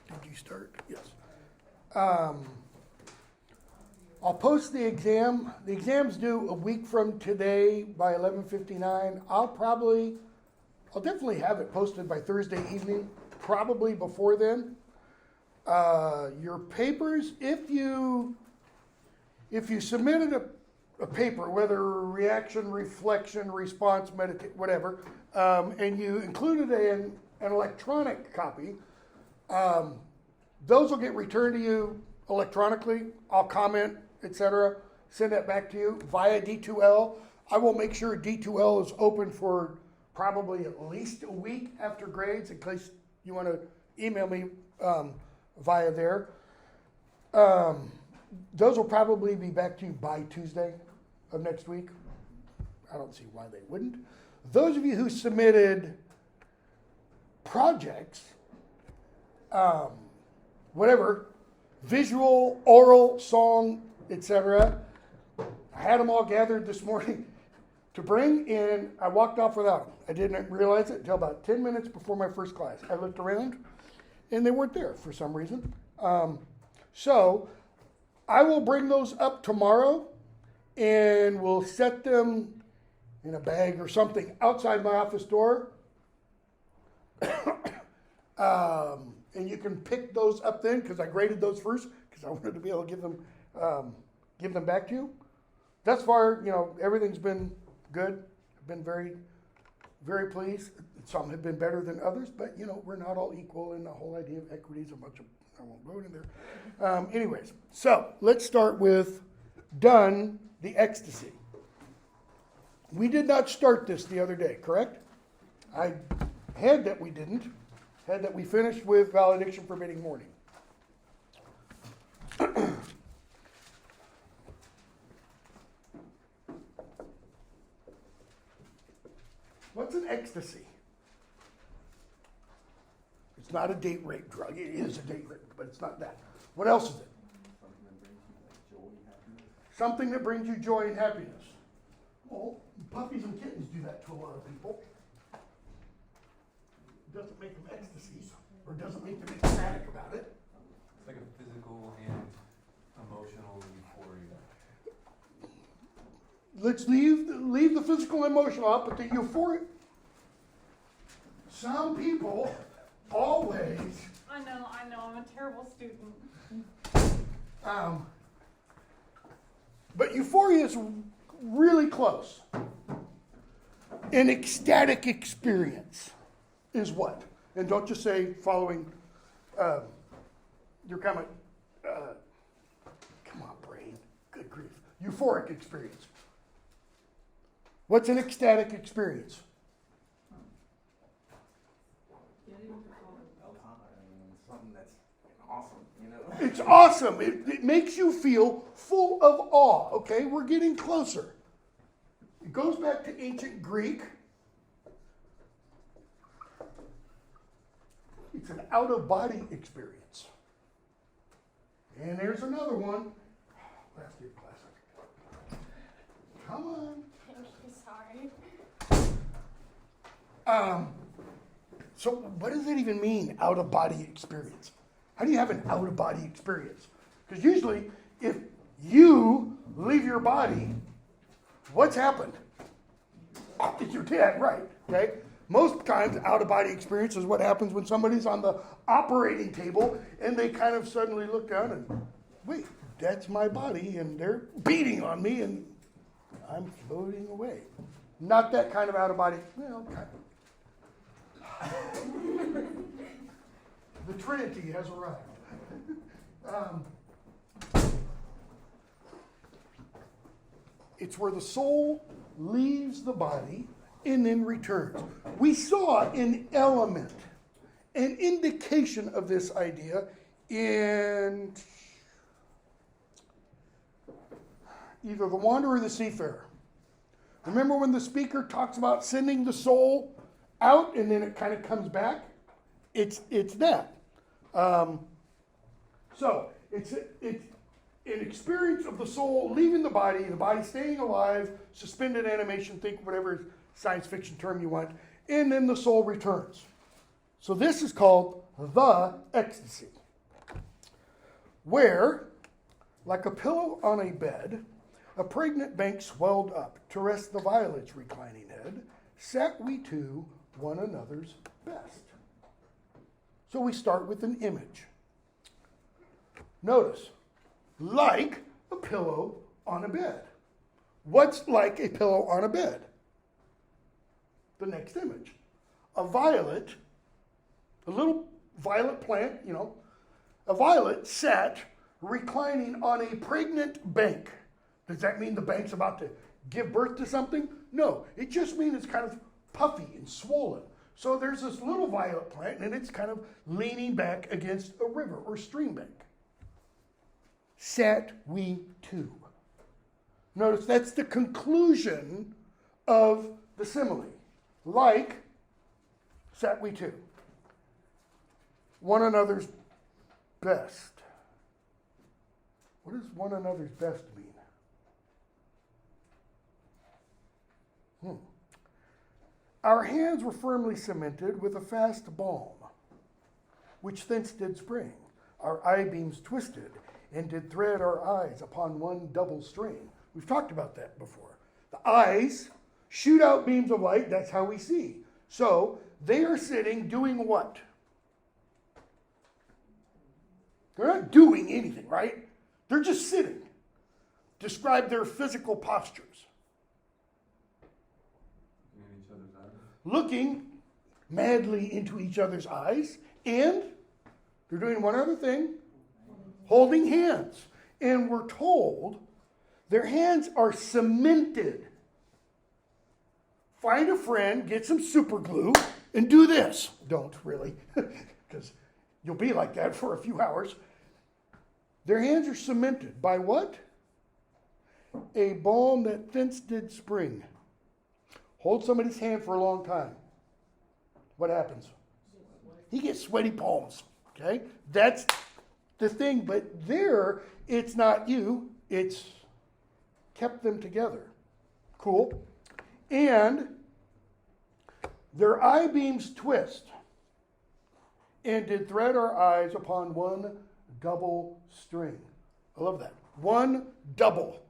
Did you start? Yes. I'll post the exam. The exam's due a week from today by 11:59. I'll definitely have it posted by Thursday evening, probably before then. Your papers, if you submitted a paper, whether reaction, reflection, response, whatever, and you included an electronic copy, those will get returned to you electronically. I'll comment, etc., send that back to you via D2L. I will make sure D2L is open for probably at least a week after grades, in case you want to email me via there. Those will probably be back to you by Tuesday of next week. I don't see why they wouldn't. Those of you who submitted projects, whatever, visual, oral, song, etc., I had them all gathered this morning to bring in. I walked off without them. I didn't realize it until about 10 minutes before my first class. I looked around, and they weren't there for some reason. So I will bring those up tomorrow, and we'll set them in a bag or something outside my office door. And you can pick those up then, because I graded those first, because I wanted to be able to give them back to you. Thus far, everything's been good. I've been very, very pleased. Some have been better than others, but we're not all equal, and the whole idea of equity is I won't go in there. Anyways, so let's start with Donne Ecstasy. We did not start this the other day, correct? I had that we didn't. Had that we finished with valediction forbidding mourning. What's an ecstasy? It's not a date rape drug. It is a date rape, but it's not that. What else is it? Something that brings you joy and happiness. Well, puppies and kittens do that to a lot of people. Doesn't make them ecstasies, or doesn't make them ecstatic about it. It's like a physical and emotional euphoria. Let's leave the physical and emotional out, but the euphoria. Some people always. I know, I'm a terrible student. But euphoria is really close. An ecstatic experience is what? And don't just say following your comment. Come on, brain. Good grief. Euphoric experience. What's an ecstatic experience? Something that's awesome, It's awesome. It makes you feel full of awe. Okay, we're getting closer. It goes back to ancient Greek. It's an out-of-body experience. And there's another one. Last year classic. Come on. Sorry. So what does it even mean, out-of-body experience? How do you have an out-of-body experience? Because usually, if you leave your body, what's happened? You're dead, right? Okay. Most times, out-of-body experience is what happens when somebody's on the operating table and they kind of suddenly look down and, wait, that's my body, and they're beating on me, and I'm floating away. Not that kind of out-of-body, kind of. The Trinity has arrived. It's where the soul leaves the body and then returns. We saw an element, an indication of this idea in either The Wanderer or The Seafarer. Remember when the speaker talks about sending the soul out and then it kind of comes back? It's that. So it's an experience of the soul leaving the body staying alive, suspended animation, think whatever science fiction term you want, and then the soul returns. So this is called the ecstasy. where, like a pillow on a bed, a pregnant bank swelled up to rest the violet's reclining head, sat we two one another's best. So we start with an image. Notice, like a pillow on a bed. What's like a pillow on a bed? The next image. A violet, a little violet plant, a violet sat reclining on a pregnant bank. Does that mean the bank's about to give birth to something? No, it just means it's kind of puffy and swollen. So there's this little violet plant and it's kind of leaning back against a river or stream bank. Sat we two. Notice that's the conclusion of the simile. Like, sat we two. One another's best. What does one another's best mean? Our hands were firmly cemented with a fast balm, which thence did spring. Our eye beams twisted, and did thread our eyes upon one double string. We've talked about that before. The eyes shoot out beams of light, that's how we see. So, they are sitting doing what? They're not doing anything, right? They're just sitting. Describe their physical postures. In each other's eyes. Looking madly into each other's eyes, and they're doing one other thing, holding hands. And we're told their hands are cemented. Find a friend, get some super glue, and do this. Don't really, because you'll be like that for a few hours. Their hands are cemented by what? A balm that thence did spring. Hold somebody's hand for a long time. What happens? He gets sweaty palms. Okay? That's the thing. But there, it's not you. It's kept them together. Cool. And their eye beams twist and did thread our eyes upon one double string. I love that. One double.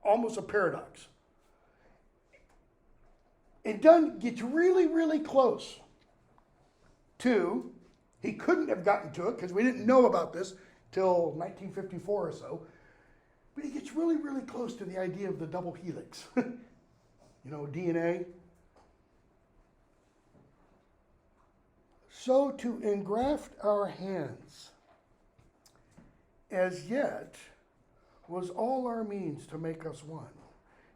Almost a paradox. And Donne gets really, really close to, he couldn't have gotten to it because we didn't know about this till 1954 or so, but he gets really, really close to the idea of the double helix. DNA. So to engraft our hands, as yet, was all our means to make us one.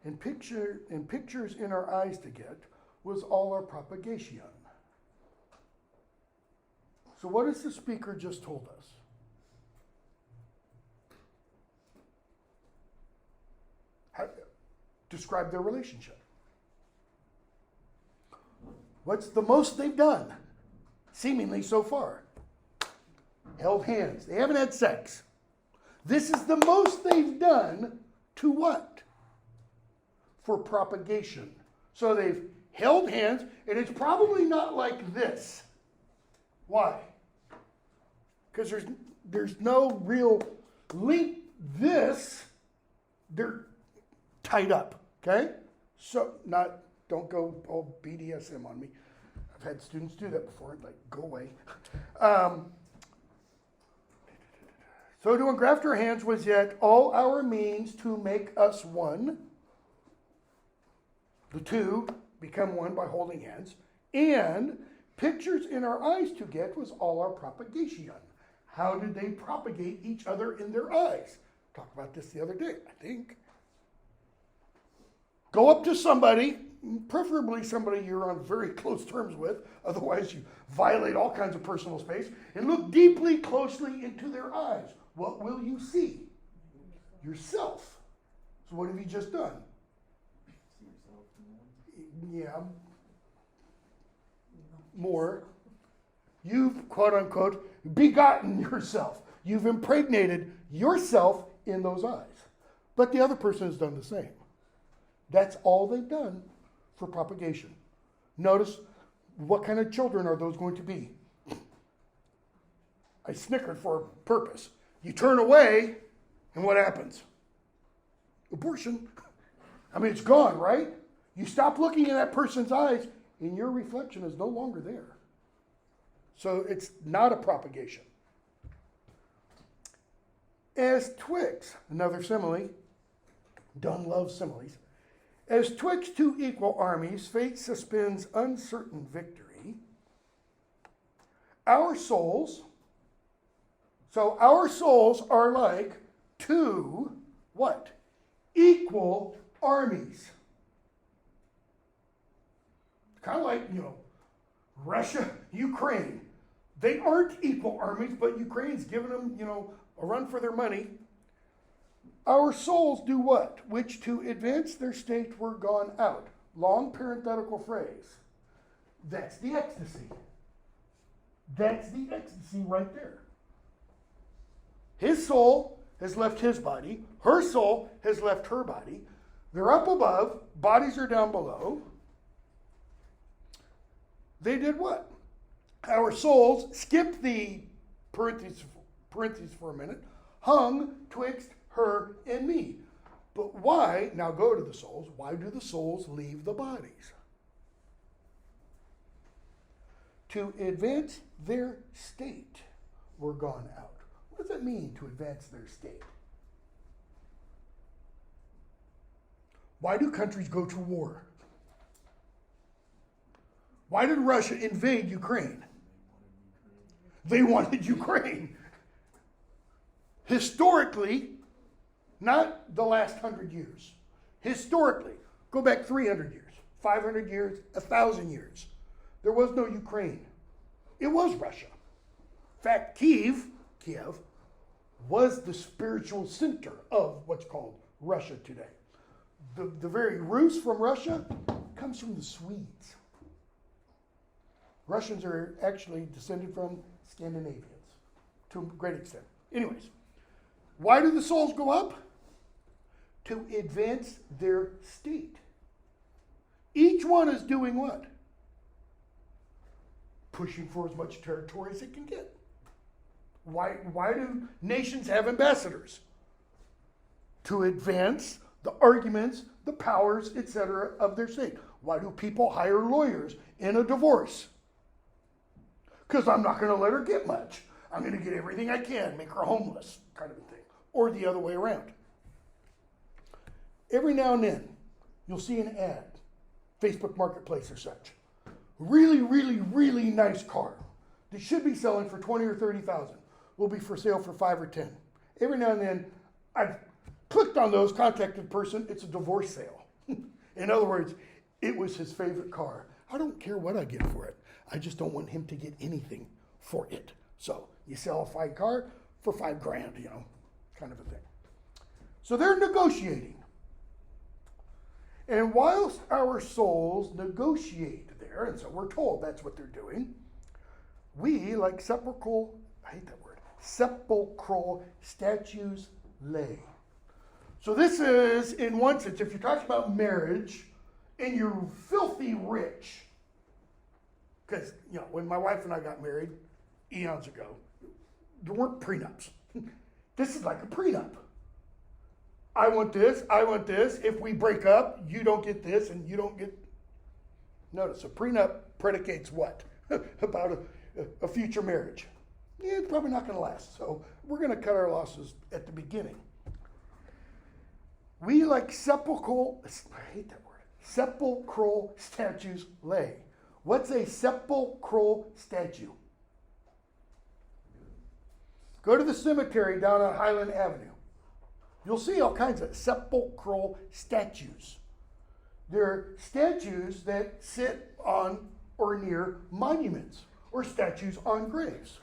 And pictures in our eyes to get was all our propagation. So what has the speaker just told us? Describe their relationship. What's the most they've done, seemingly so far? Held hands. They haven't had sex. This is the most they've done to what? For propagation. So they've held hands, and it's probably not like this. Why? Because there's no real link. They're tied up. Okay? So don't go all BDSM on me. I've had students do that before, like, go away. So to engraft our hands was yet all our means to make us one. The two become one by holding hands. And pictures in our eyes to get was all our propagation. How did they propagate each other in their eyes? Talked about this the other day, I think. Go up to somebody, preferably somebody you're on very close terms with, otherwise you violate all kinds of personal space, and look deeply, closely into their eyes. What will you see? Yourself. So what have you just done? Yeah. More. You've, quote unquote, begotten yourself. You've impregnated yourself in those eyes. But the other person has done the same. That's all they've done for propagation. Notice, what kind of children are those going to be? I snickered for a purpose. You turn away, and what happens? Abortion. I mean, it's gone, right? You stop looking in that person's eyes, and your reflection is no longer there. So it's not a propagation. As twigs, another simile, Donne loves similes. As twixt two equal armies, fate suspends uncertain victory. Our souls are like two, what? Equal armies. Kind of like, Russia, Ukraine. They aren't equal armies, but Ukraine's giving them, a run for their money. Our souls do what? Which to advance their state were gone out. Long parenthetical phrase. That's the ecstasy. That's the ecstasy right there. His soul has left his body. Her soul has left her body. They're up above. Bodies are down below. They did what? Our souls skipped the parentheses for a minute, hung twixt her and me. But why, now go to the souls, why do the souls leave the bodies? To advance their state were gone out. What does that mean, to advance their state? Why do countries go to war? Why did Russia invade Ukraine? They wanted Ukraine. Historically, not the last 100 years. Historically, go back 300 years, 500 years, 1,000 years. There was no Ukraine. It was Russia. In fact, Kiev was the spiritual center of what's called Russia today. The very Rus from Russia comes from the Swedes. Russians are actually descended from Scandinavians to a great extent. Anyways, why do the souls go up? To advance their state. Each one is doing what? Pushing for as much territory as it can get. Why do nations have ambassadors? To advance the arguments, the powers, etc. of their state. Why do people hire lawyers in a divorce? Because I'm not going to let her get much. I'm going to get everything I can, make her homeless, kind of a thing. Or the other way around. Every now and then, you'll see an ad, Facebook Marketplace or such. Really, really, really nice car that should be selling for $20,000 or $30,000 will be for sale for $5,000 or $10,000. Every now and then, I've clicked on those, contacted the person, it's a divorce sale. In other words, it was his favorite car. I don't care what I get for it. I just don't want him to get anything for it. So you sell a fine car for $5,000, kind of a thing. So they're negotiating. And whilst our souls negotiate there, and so we're told that's what they're doing, we, like sepulchral statues lay. So this is, in one sense, if you're talking about marriage and you're filthy rich, because, when my wife and I got married eons ago, there weren't prenups. This is like a prenup. I want this. If we break up, you don't get this and you don't get... Notice, a prenup predicates what? About a future marriage. Yeah, it's probably not going to last. So we're going to cut our losses at the beginning. We, like sepulchral statues lay. What's a sepulchral statue? Go to the cemetery down on Highland Avenue. You'll see all kinds of sepulchral statues. They're statues that sit on or near monuments or statues on graves.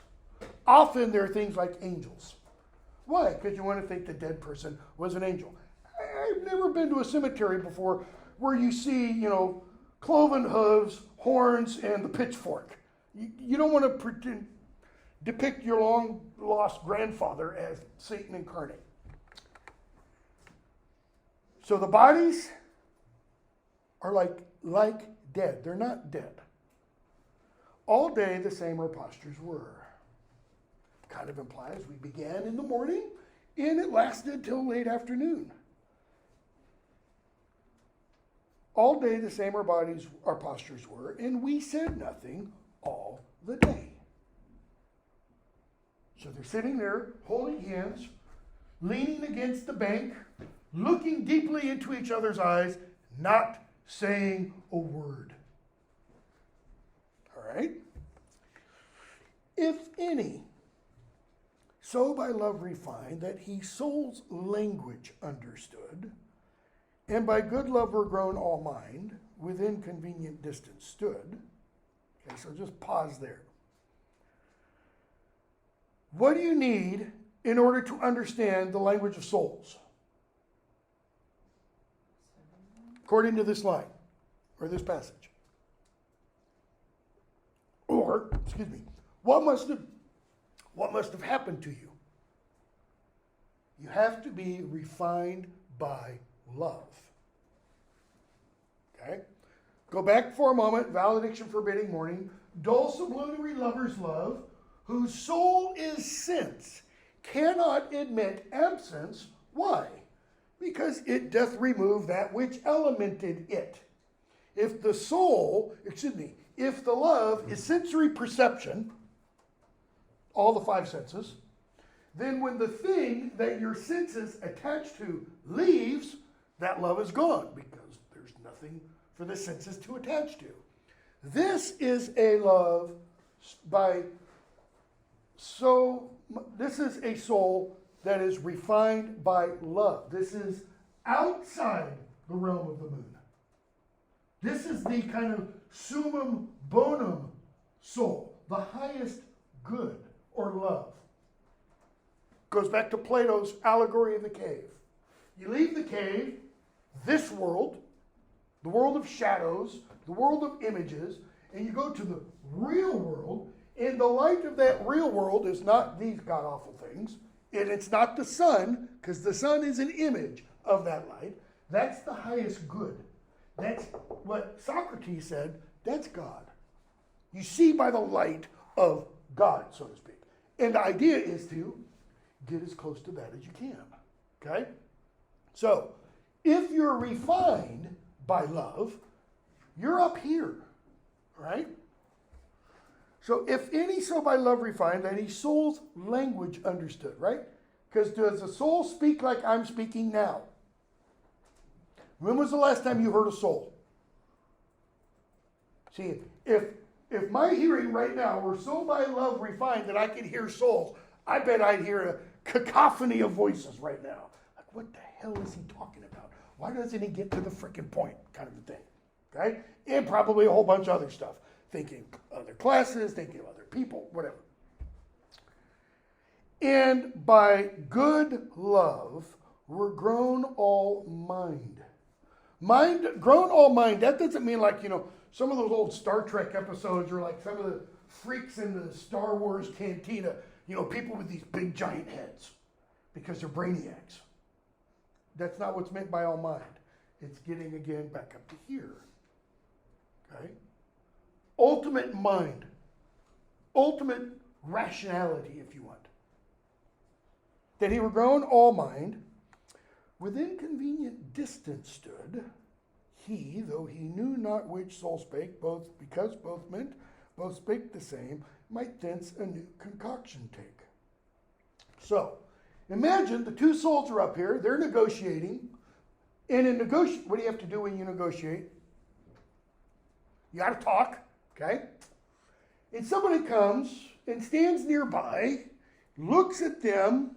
Often they're things like angels. Why? Because you want to think the dead person was an angel. I've never been to a cemetery before where you see, cloven hooves, horns, and the pitchfork. You don't want to depict your long-lost grandfather as Satan incarnate. So the bodies are like dead. They're not dead. All day the same our postures were. Kind kind of implies we began in the morning and it lasted till late afternoon. All day the same our postures were, and we said nothing all the day. So they're sitting there, holding hands, leaning against the bank, looking deeply into each other's eyes, not saying a word. All right? If any, so by love refined, that he soul's language understood, and by good love were grown all mind, within convenient distance stood. Okay, so just pause there. What do you need in order to understand the language of souls? According to this line, or this passage. Or, excuse me, what must have happened to you? You have to be refined by love. Okay? Go back for a moment, valediction forbidding morning. Dull sublunary lover's love, whose soul is sense, cannot admit absence. Why? Because it doth remove that which elemented it. If the love is sensory perception, all the five senses, then when the thing that your senses attach to leaves, that love is gone because there's nothing for the senses to attach to. This is a love this is a soul that is refined by love. This is outside the realm of the moon. This is the kind of summum bonum soul, the highest good or love. Goes back to Plato's allegory of the cave. You leave the cave, this world, the world of shadows, the world of images, and you go to the real world, and the light of that real world is not these god-awful things, and it's not the sun, because the sun is an image of that light. That's the highest good. That's what Socrates said, that's God. You see by the light of God, so to speak. And the idea is to get as close to that as you can. Okay? So, if you're refined by love, you're up here. Right? So, if any so by love refined, that he soul's language understood, right? Because does the soul speak like I'm speaking now? When was the last time you heard a soul? See, if my hearing right now were so by love refined that I could hear souls, I bet I'd hear a cacophony of voices right now. Like, what the hell is he talking about? Why doesn't he get to the freaking point? Kind of a thing. Okay? And probably a whole bunch of other stuff. Thinking other classes, thinking of other people, whatever. And by good love were grown all mind. Grown all mind, that doesn't mean like, some of those old Star Trek episodes or like some of the freaks in the Star Wars cantina, people with these big giant heads because they're brainiacs. That's not what's meant by all mind. It's getting again back up to here. Okay? Ultimate mind. Ultimate rationality, if you want. That he were grown all mind, within convenient distance stood, he, though he knew not which soul spake, because both meant, both spake the same, might thence a new concoction take. So, imagine the two souls are up here, they're negotiating, and what do you have to do when you negotiate? You got to talk, okay? And somebody comes and stands nearby, looks at them,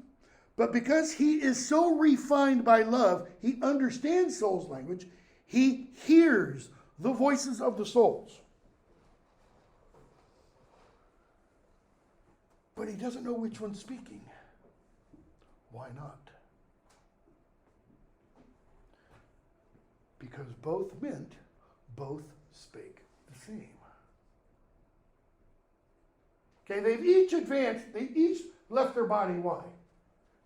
but because he is so refined by love, he understands soul's language, he hears the voices of the souls. But he doesn't know which one's speaking. Why not? Because both meant, both spake the same. Okay, they each left their body. Why?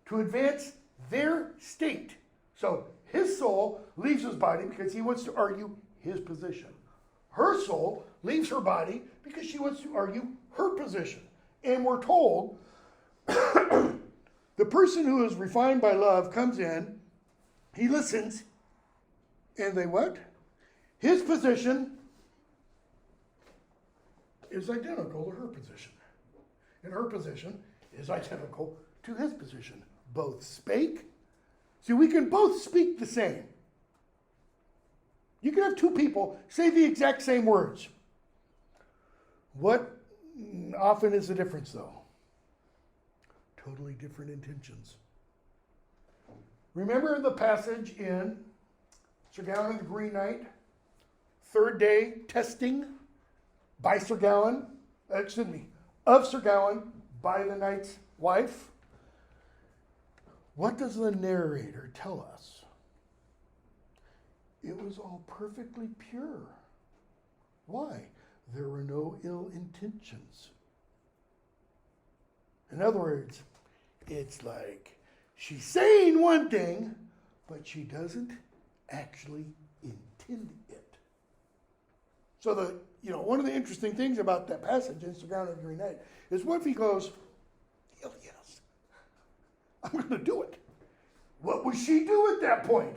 To advance their state. So his soul leaves his body because he wants to argue his position. Her soul leaves her body because she wants to argue her position. And we're told The person who is refined by love comes in, he listens, and they what? His position is identical to her position. And her position is identical to his position. Both spake. See, we can both speak the same. You can have two people say the exact same words. What often is the difference, though? Totally different intentions. Remember the passage in Sir Gawain and the Green Knight? Third day testing by Sir Gawain, of Sir Gawain by the knight's wife. What does the narrator tell us? It was all perfectly pure. Why? There were no ill intentions. In other words, it's like she's saying one thing, but she doesn't actually intend it. So one of the interesting things about that passage in Sir Gawain and the Green Knight is what if he goes, hell yes, I'm going to do it. What would she do at that point?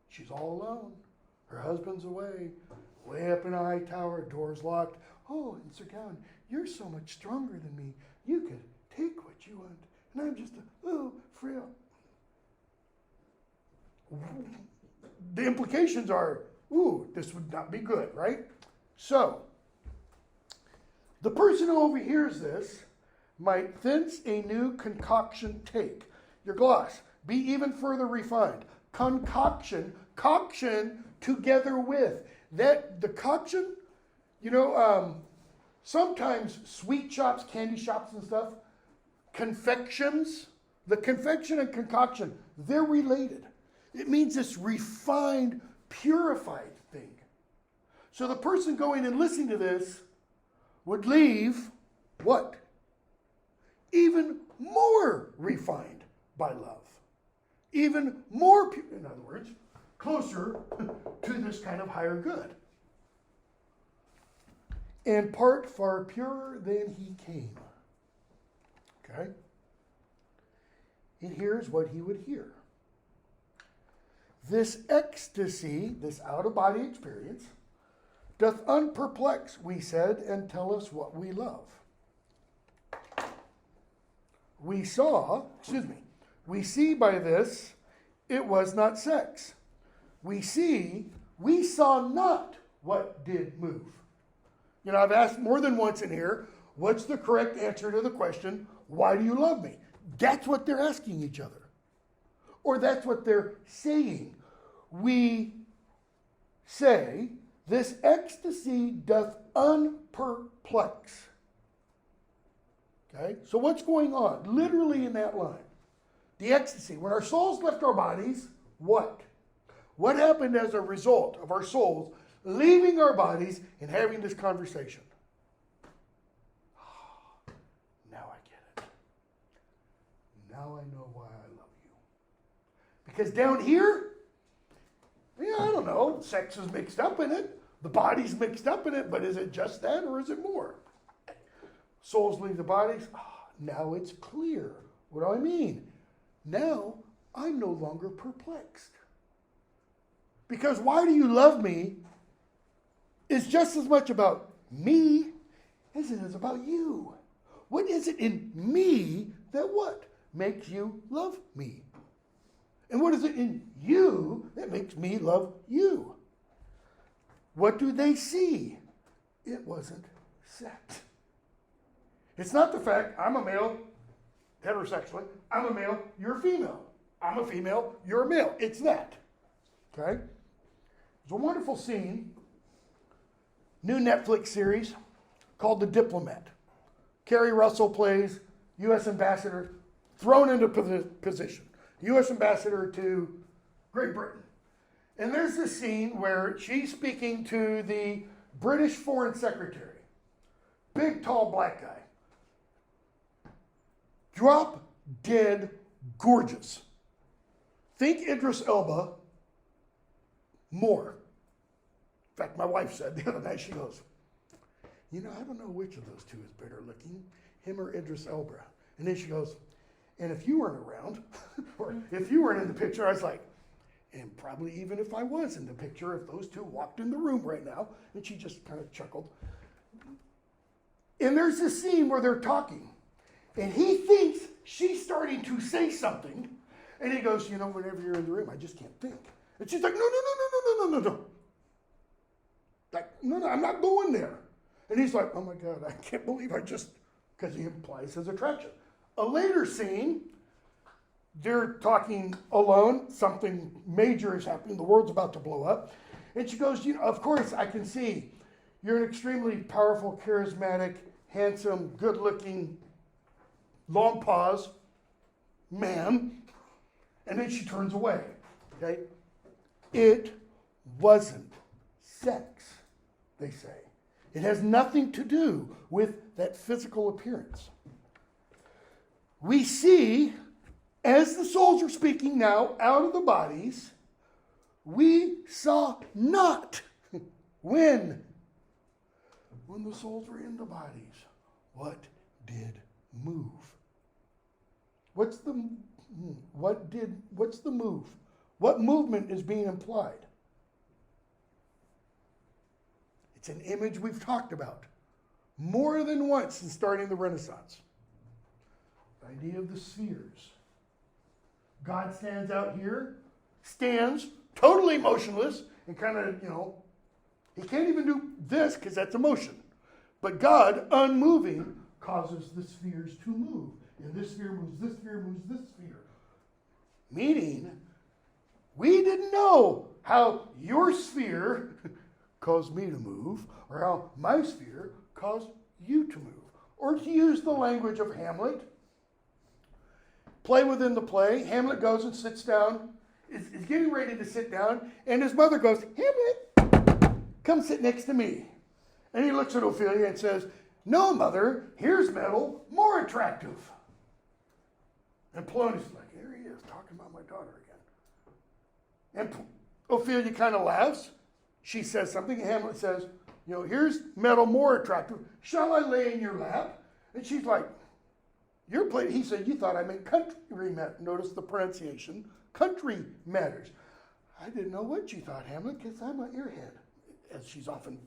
She's all alone. Her husband's away, way up in a high tower, doors locked. Oh, and Sir Gawain, you're so much stronger than me. You could take what you want, and I'm just a little frail. The implications are, this would not be good, right? So, the person who overhears this might thence a new concoction take. Your gloss, be even further refined. Concoction, coction together with. That, the coction, sometimes sweet shops, candy shops and stuff, confections, the confection and concoction, they're related. It means this refined, purified thing. So the person going and listening to this would leave what? Even more refined by love. Even more, in other words, closer to this kind of higher good. And part far purer than he came. Okay? And here's what he would hear. This ecstasy, this out-of-body experience, doth unperplex, we said, and tell us what we love. We see by this, it was not sex. We saw not what did move. I've asked more than once in here, what's the correct answer to the question, why do you love me? That's what they're asking each other. Or that's what they're saying. We say, this ecstasy doth unperplex. Okay, so what's going on? Literally in that line. The ecstasy. When our souls left our bodies, what? What happened as a result of our souls leaving our bodies and having this conversation? Now I get it. Now I know why I love you. Because down here, I don't know, sex is mixed up in it. The body's mixed up in it, but is it just that or is it more? Souls leave the bodies. Now it's clear. What do I mean? Now I'm no longer perplexed. Because why do you love me is just as much about me as it is about you. What is it in me that what? Makes you love me? And what is it in you that makes me love you? What do they see? It wasn't sex. It's not the fact I'm a male, heterosexually. I'm a male, you're a female. I'm a female, you're a male. It's that. Okay? There's a wonderful scene, new Netflix series called The Diplomat. Kerry Russell plays U.S. ambassador, thrown into position. U.S. ambassador to Great Britain. And there's this scene where she's speaking to the British Foreign Secretary. Big, tall, black guy. Drop dead gorgeous. Think Idris Elba more. In fact, my wife said the other night, she goes, I don't know which of those two is better looking, him or Idris Elba. And then she goes, and if you weren't around, or if you weren't in the picture, I was like, and probably even if I was in the picture, if those two walked in the room right now, and she just kind of chuckled. And there's this scene where they're talking, and he thinks she's starting to say something, and he goes, you know, whenever you're in the room, I just can't think. And she's like, no. Like, no, I'm not going there. And he's like, oh my God, I can't believe I just, because he implies his attraction. A later scene, they're talking alone, something major is happening, the world's about to blow up. And she goes, you know, of course I can see you're an extremely powerful, charismatic, handsome, good-looking, long pause man. And then she turns away, okay? It wasn't sex, they say. It has nothing to do with that physical appearance. We see, as the souls are speaking now out of the bodies, we saw not when the souls were in the bodies, what did move? What's the move? What movement is being implied? It's an image we've talked about more than once since starting the Renaissance. The idea of the spheres. God stands out here, stands totally motionless, and kind of, you know, he can't even do this because that's a motion. But God, unmoving, causes the spheres to move. And this sphere moves, this sphere moves, this sphere. Meaning, we didn't know how your sphere caused me to move, or how my sphere caused you to move. Or to use the language of Hamlet, play within the play, Hamlet goes and sits down, is getting ready to sit down, and his mother goes, Hamlet, come sit next to me. And he looks at Ophelia and says, no, mother, here's metal, more attractive. And Polonius is like, there he is, talking about my daughter again. And Ophelia kind of laughs. She says something, and Hamlet says, you know, here's metal more attractive. Shall I lay in your lap? And she's like, you're playing. He said, you thought I meant country matters. Notice the pronunciation, country matters. I didn't know what you thought, Hamlet, because I'm an earhead, as she's often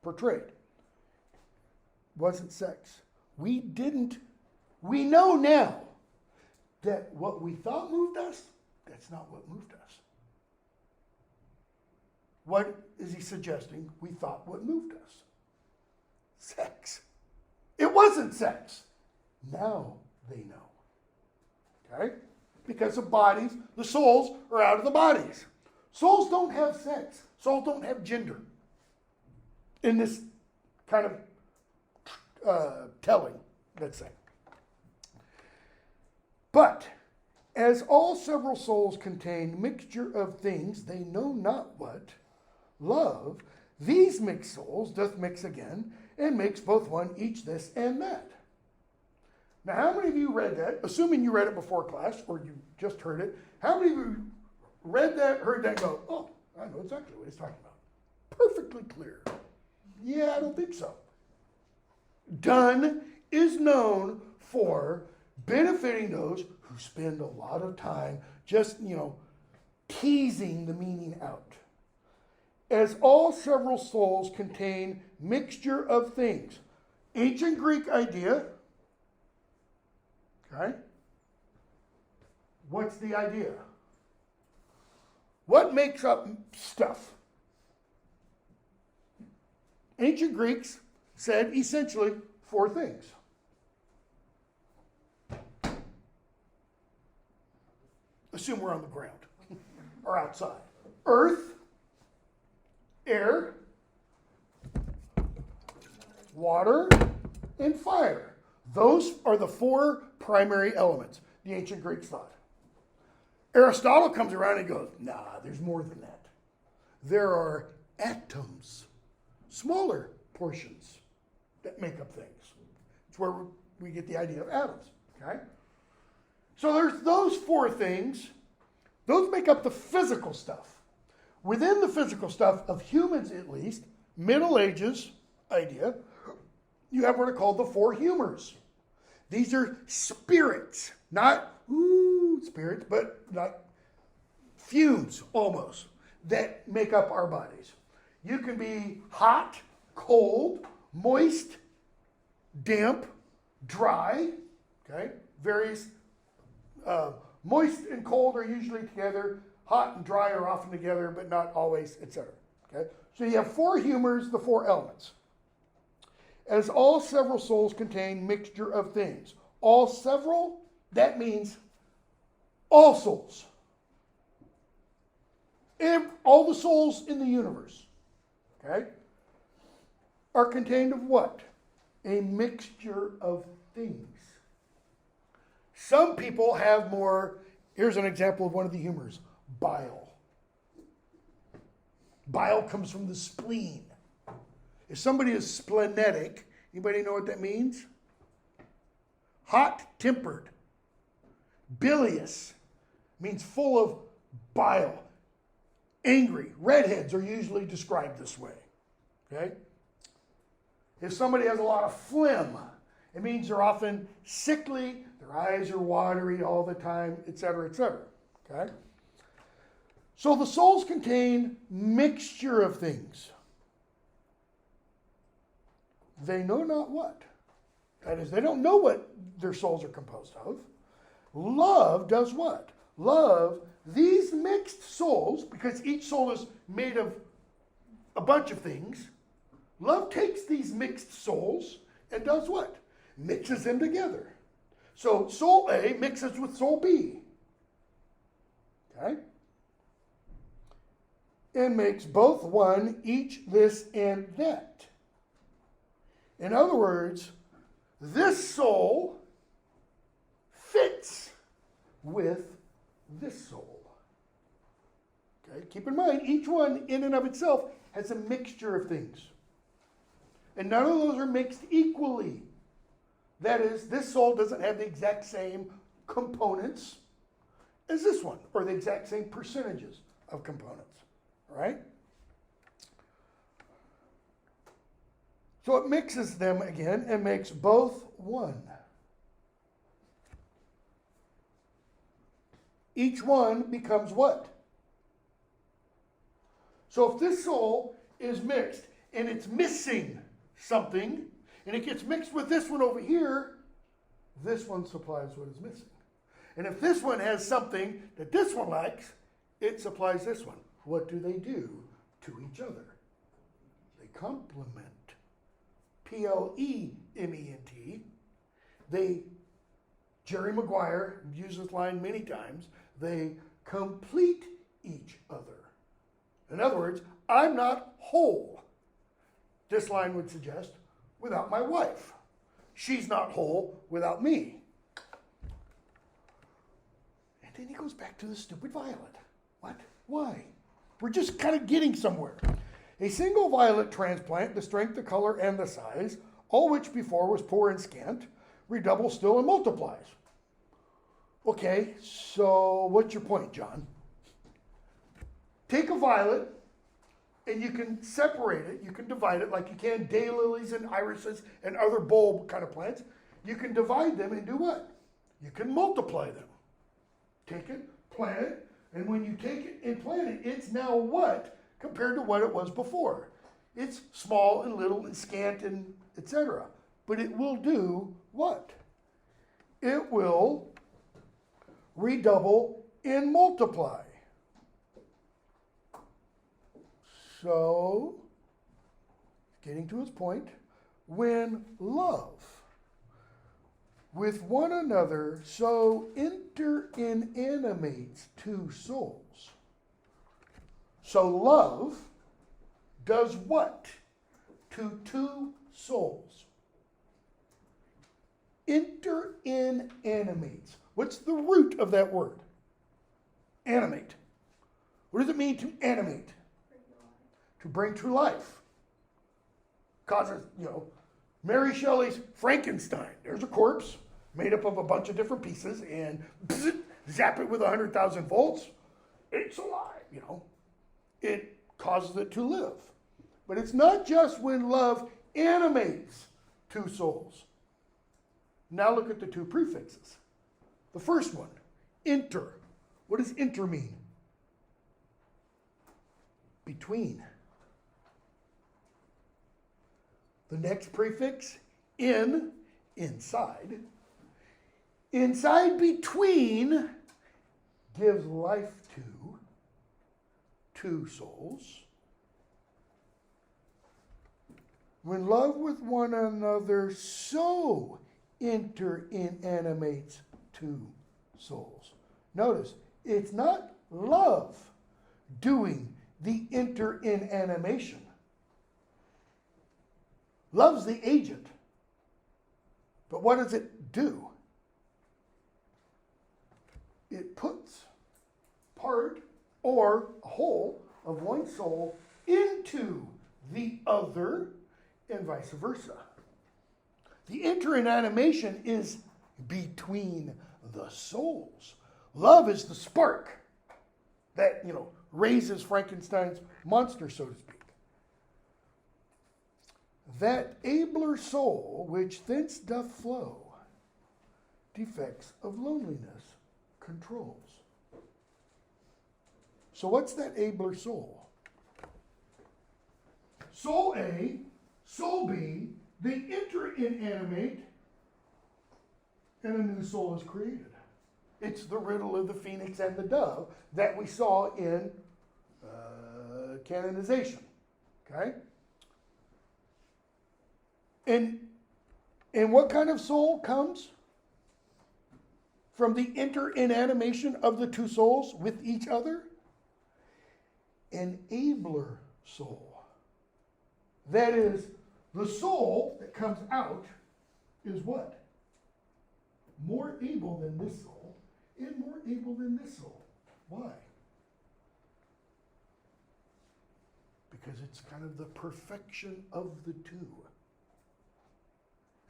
portrayed. Wasn't sex. We know now that what we thought moved us, that's not what moved us. What is he suggesting? We thought what moved us? Sex. It wasn't sex. Now they know. Okay? Because the bodies, the souls are out of the bodies. Souls don't have sex. Souls don't have gender. In this kind of telling, let's say. But, as all several souls contain mixture of things, they know not what, love, these mixed souls doth mix again, and makes both one, each this and that. Now, how many of you read that, assuming you read it before class, or you just heard it, how many of you read that, heard that, and go, oh, I know exactly what he's talking about. Perfectly clear. Yeah, I don't think so. Donne is known for benefiting those who spend a lot of time just, teasing the meaning out. As all several souls contain mixture of things. Ancient Greek idea. Okay? What's the idea? What makes up stuff? Ancient Greeks said essentially 4 things. Assume we're on the ground or outside. Earth, air, water, and fire. Those are the 4 primary elements the ancient Greeks thought. Aristotle comes around and goes, nah, there's more than that. There are atoms, smaller portions that make up things. It's where we get the idea of atoms, okay? So there's those 4 things. Those make up the physical stuff. Within the physical stuff of humans, at least, Middle Ages idea, you have what are called the 4 humors. These are spirits, not spirits, but like fumes almost that make up our bodies. You can be hot, cold, moist, damp, dry. Okay, various moist and cold are usually together. Hot and dry are often together, but not always, etc. Okay, so you have four humors, the four elements. As all several souls contain mixture of things. All several, that means all souls. And all the souls in the universe, okay, are contained of what? A mixture of things. Some people have more, here's an example of one of the humors, bile. Bile comes from the spleen. If somebody is splenetic, anybody know what that means? Hot-tempered. Bilious means full of bile. Angry. Redheads are usually described this way. Okay? If somebody has a lot of phlegm, it means they're often sickly, their eyes are watery all the time, etc., etc. Okay? So the souls contain mixture of things. They know not what. That is, they don't know what their souls are composed of. Love does what? Love, these mixed souls, because each soul is made of a bunch of things, love takes these mixed souls and does what? Mixes them together. So soul A mixes with soul B. Okay? And makes both one, each, this, and that. In other words, this soul fits with this soul. Okay? Keep in mind, each one in and of itself has a mixture of things. And none of those are mixed equally. That is, this soul doesn't have the exact same components as this one, or the exact same percentages of components. All right? So it mixes them again and makes both one. Each one becomes what? So if this soul is mixed and it's missing something, and it gets mixed with this one over here, this one supplies what is missing. And if this one has something that this one likes, it supplies this one. What do they do to each other? They complement. P-L-E-M-E-N-T. They, Jerry Maguire used this line many times, they complete each other. In other words, I'm not whole. This line would suggest without my wife. She's not whole without me. And then he goes back to the stupid violet. What? Why? We're just kind of getting somewhere. A single violet transplant, the strength, the color, and the size, all which before was poor and scant, redoubles still and multiplies. Okay, so what's your point, John? Take a violet, and you can separate it, you can divide it like you can daylilies and irises and other bulb kind of plants. You can divide them and do what? You can multiply them. Take it, plant it, and when you take it and plant it, it's now what compared to what it was before? It's small and little and scant and etc. But it will do what? It will redouble and multiply. So, getting to his point, when love with one another so inanimates two souls. So love does what to two souls? Inanimates. What's the root of that word? Animate. What does it mean to animate? To bring to life. Causes, Mary Shelley's Frankenstein. There's a corpse made up of a bunch of different pieces and zap it with 100,000 volts. It's alive, It causes it to live. But it's not just when love animates two souls. Now look at the two prefixes. The first one, inter. What does inter mean? Between. The next prefix, in, inside. Inside between gives life to two souls. When love with one another so inanimates two souls. Notice, it's not love doing the inanimation. Love's the agent. But what does it do? It puts part or a whole of one soul into the other and vice versa. The interinanimation is between the souls. Love is the spark that, raises Frankenstein's monster, so to speak. That abler soul which thence doth flow, defects of loneliness controls. So what's that abler soul? Soul A, soul B, they interinanimate, and a new soul is created. It's the riddle of the phoenix and the dove that we saw in canonization. Okay? And what kind of soul comes from the interinanimation of the two souls with each other? An abler soul. That is, the soul that comes out is what? More able than this soul and more able than this soul. Why? Because it's kind of the perfection of the two.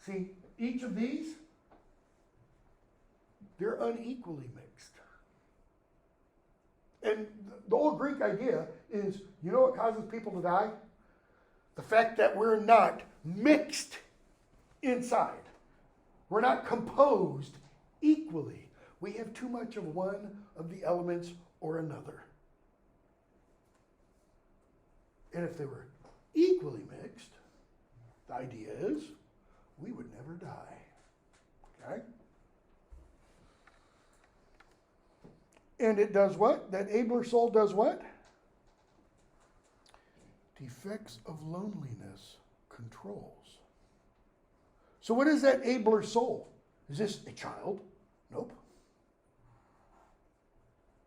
See, each of these, they're unequally mixed. And the old Greek idea is, you know what causes people to die? The fact that we're not mixed inside. We're not composed equally. We have too much of one of the elements or another. And if they were equally mixed, the idea is we would never die. Okay? And it does what? That abler soul does what? Defects of loneliness controls. So what is that abler soul? Is this a child? Nope.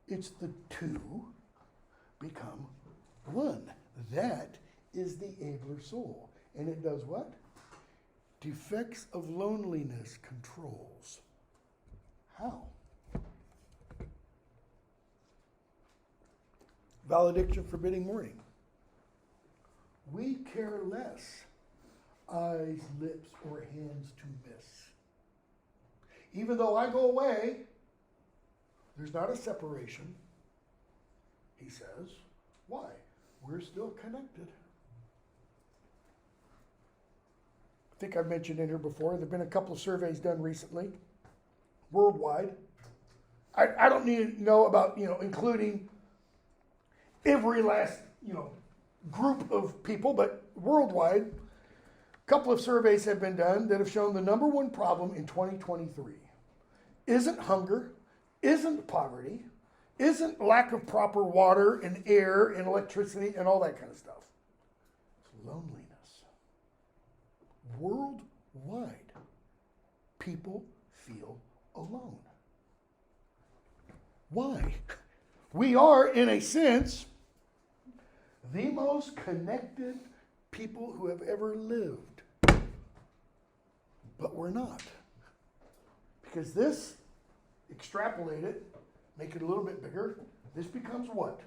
It's the two become one. That is the abler soul. And it does what? Defects of loneliness controls. How? Valediction forbidding mourning. We care less eyes, lips, or hands to miss. Even though I go away, there's not a separation, he says. Why? We're still connected. I think I've mentioned in here before, there have been a couple of surveys done recently, worldwide. I don't need to know about, including every last, group of people, but worldwide, a couple of surveys have been done that have shown the number one problem in 2023 isn't hunger, isn't poverty, isn't lack of proper water and air and electricity and all that kind of stuff. It's loneliness. Worldwide, people feel alone. Why? We are, in a sense, the most connected people who have ever lived. But we're not. Because this, extrapolate it, make it a little bit bigger, this becomes what?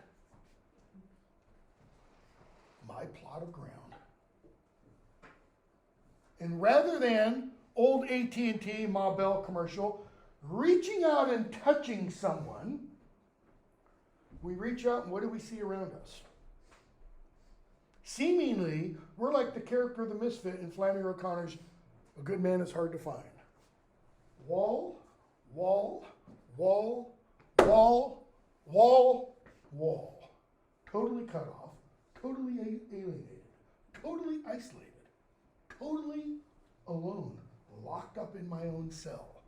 My plot of ground. And rather than old AT&T Ma Bell commercial, reaching out and touching someone, we reach out and what do we see around us? Seemingly, we're like the character of the misfit in Flannery O'Connor's A Good Man Is Hard to Find. Wall, wall, wall, wall, wall, wall. Totally cut off, totally alienated, totally isolated, totally alone, locked up in my own cell.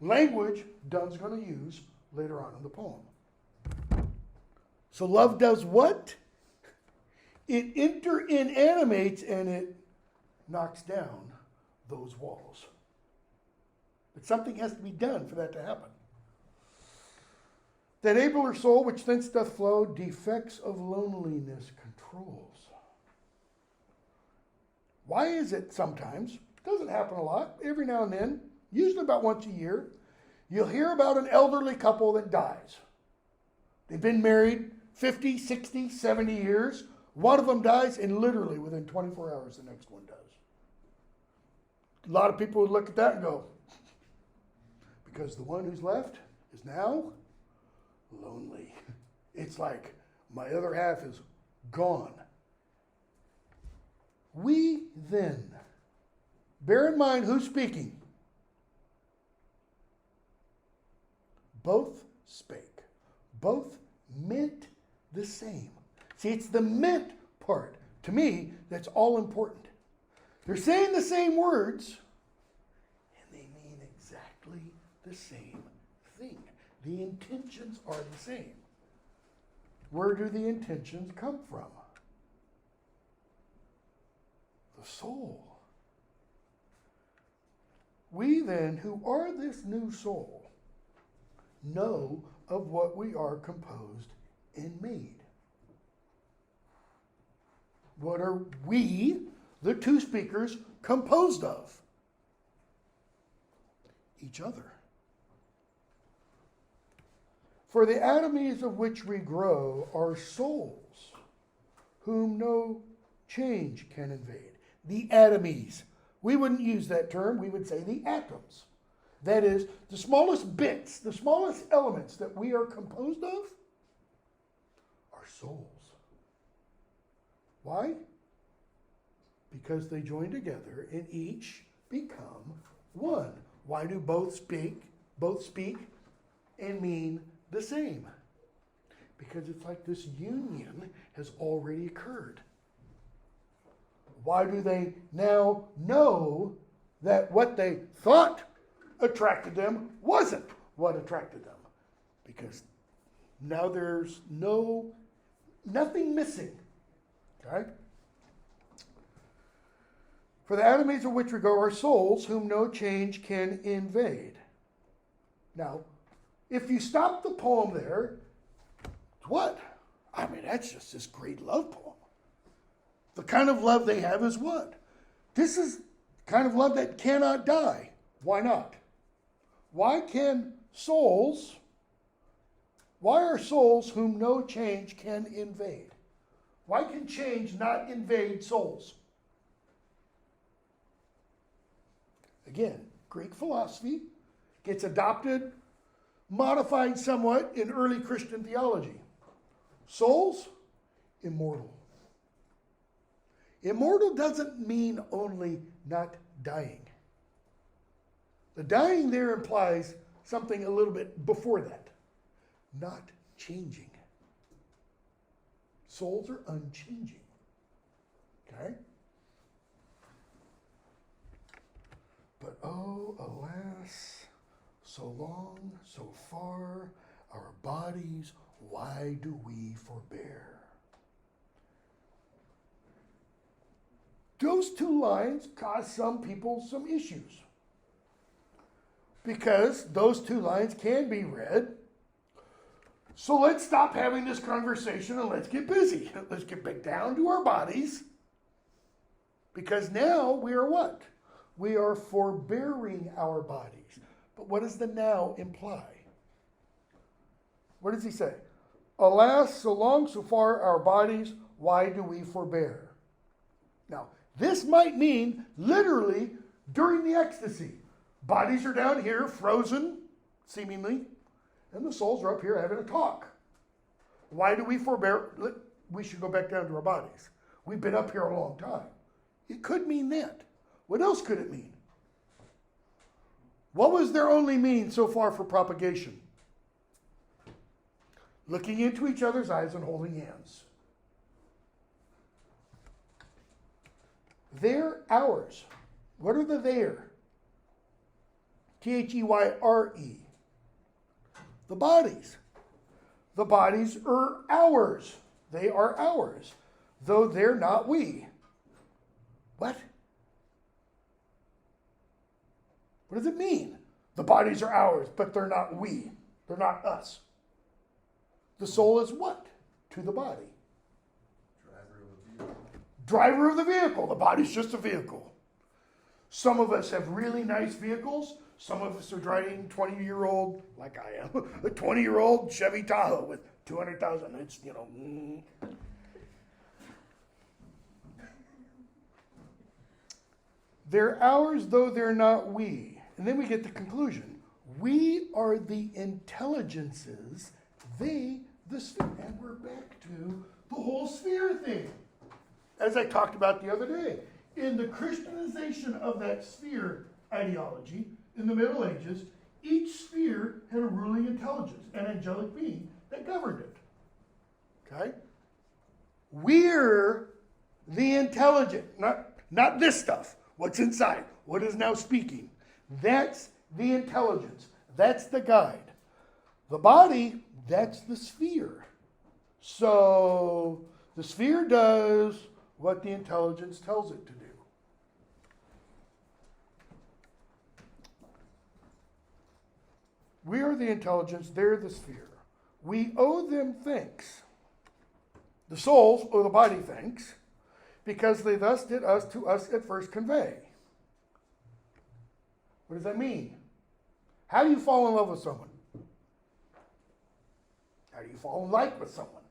Language Donne's going to use later on in the poem. So love does what? It inanimates and it knocks down those walls. But something has to be done for that to happen. That abler soul which thence doth flow, defects of loneliness controls. Why is it sometimes, doesn't happen a lot, every now and then, usually about once a year, you'll hear about an elderly couple that dies. They've been married 50, 60, 70 years. One of them dies, and literally within 24 hours, the next one does. A lot of people would look at that and go, because the one who's left is now lonely. It's like my other half is gone. We then, bear in mind who's speaking. Both spake. Both meant the same. See, it's the meant part, to me, that's all important. They're saying the same words, and they mean exactly the same thing. The intentions are the same. Where do the intentions come from? The soul. We then, who are this new soul, know of what we are composed and made. What are we, the two speakers, composed of? Each other. For the atomies of which we grow are souls, whom no change can invade. The atomies. We wouldn't use that term, we would say the atoms. That is, the smallest bits, the smallest elements that we are composed of are souls. Why? Because they join together and each become one. Why do both speak and mean the same? Because it's like this union has already occurred. Why do they now know that what they thought attracted them wasn't what attracted them? Because now there's nothing missing. Okay? For the atomies of which we go are souls whom no change can invade. Now, if you stop the poem there, what? I mean, that's just this great love poem. The kind of love they have is what? This is the kind of love that cannot die. Why not? Why are souls whom no change can invade? Why can change not invade souls? Again, Greek philosophy gets adopted, modified somewhat in early Christian theology. Souls, immortal. Immortal doesn't mean only not dying. The dying there implies something a little bit before that. Not changing. Souls are unchanging. Okay? But oh, alas, so long, so far, our bodies, why do we forbear? Those two lines cause some people some issues. Because those two lines can be read. So let's stop having this conversation and let's get busy. Let's get back down to our bodies. Because now we are what? We are forbearing our bodies. But what does the now imply? What does he say? Alas, so long, so far, our bodies, why do we forbear? Now, this might mean literally during the ecstasy. Bodies are down here, frozen, seemingly, and the souls are up here having a talk. Why do we forbear? We should go back down to our bodies. We've been up here a long time. It could mean that. What else could it mean? What was their only means so far for propagation? Looking into each other's eyes and holding hands. They're ours. What are the there? Theyre. The bodies. The bodies are ours. They are ours, though they're not we. What? What does it mean? The bodies are ours, but they're not we. They're not us. The soul is what to the body? Driver of the vehicle. The body's just a vehicle. Some of us have really nice vehicles. Some of us are driving 20-year-old, like I am, a 20-year-old Chevy Tahoe with 200,000. It's, They're ours, though they're not we. And then we get the conclusion. We are the intelligences, they the sphere. And we're back to the whole sphere thing. As I talked about the other day. In the Christianization of that sphere ideology, in the Middle Ages, each sphere had a ruling intelligence, an angelic being that governed it. Okay? We're the intelligent, not this stuff. What's inside? What is now speaking? That's the intelligence. That's the guide. The body, that's the sphere. So the sphere does what the intelligence tells it to do. We are the intelligence, they're the sphere. We owe them thanks. The souls owe the body thanks, because they thus did us to us at first convey. What does that mean? How do you fall in love with someone? How do you fall in like with someone?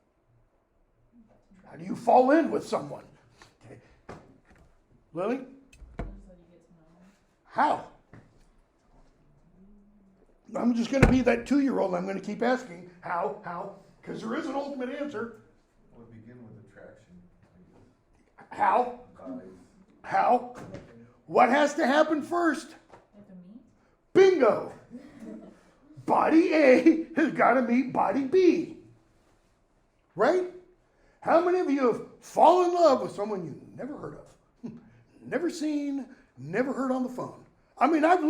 How do you fall in with someone? Okay. Lily? How? I'm just going to be that 2-year-old. I'm going to keep asking, how? Because there is an ultimate answer. Well, begin with attraction. How? Bodies. How? What has to happen first? Bingo! Body A has got to meet body B. Right? How many of you have fallen in love with someone you never heard of? Never seen, never heard on the phone. I mean, I've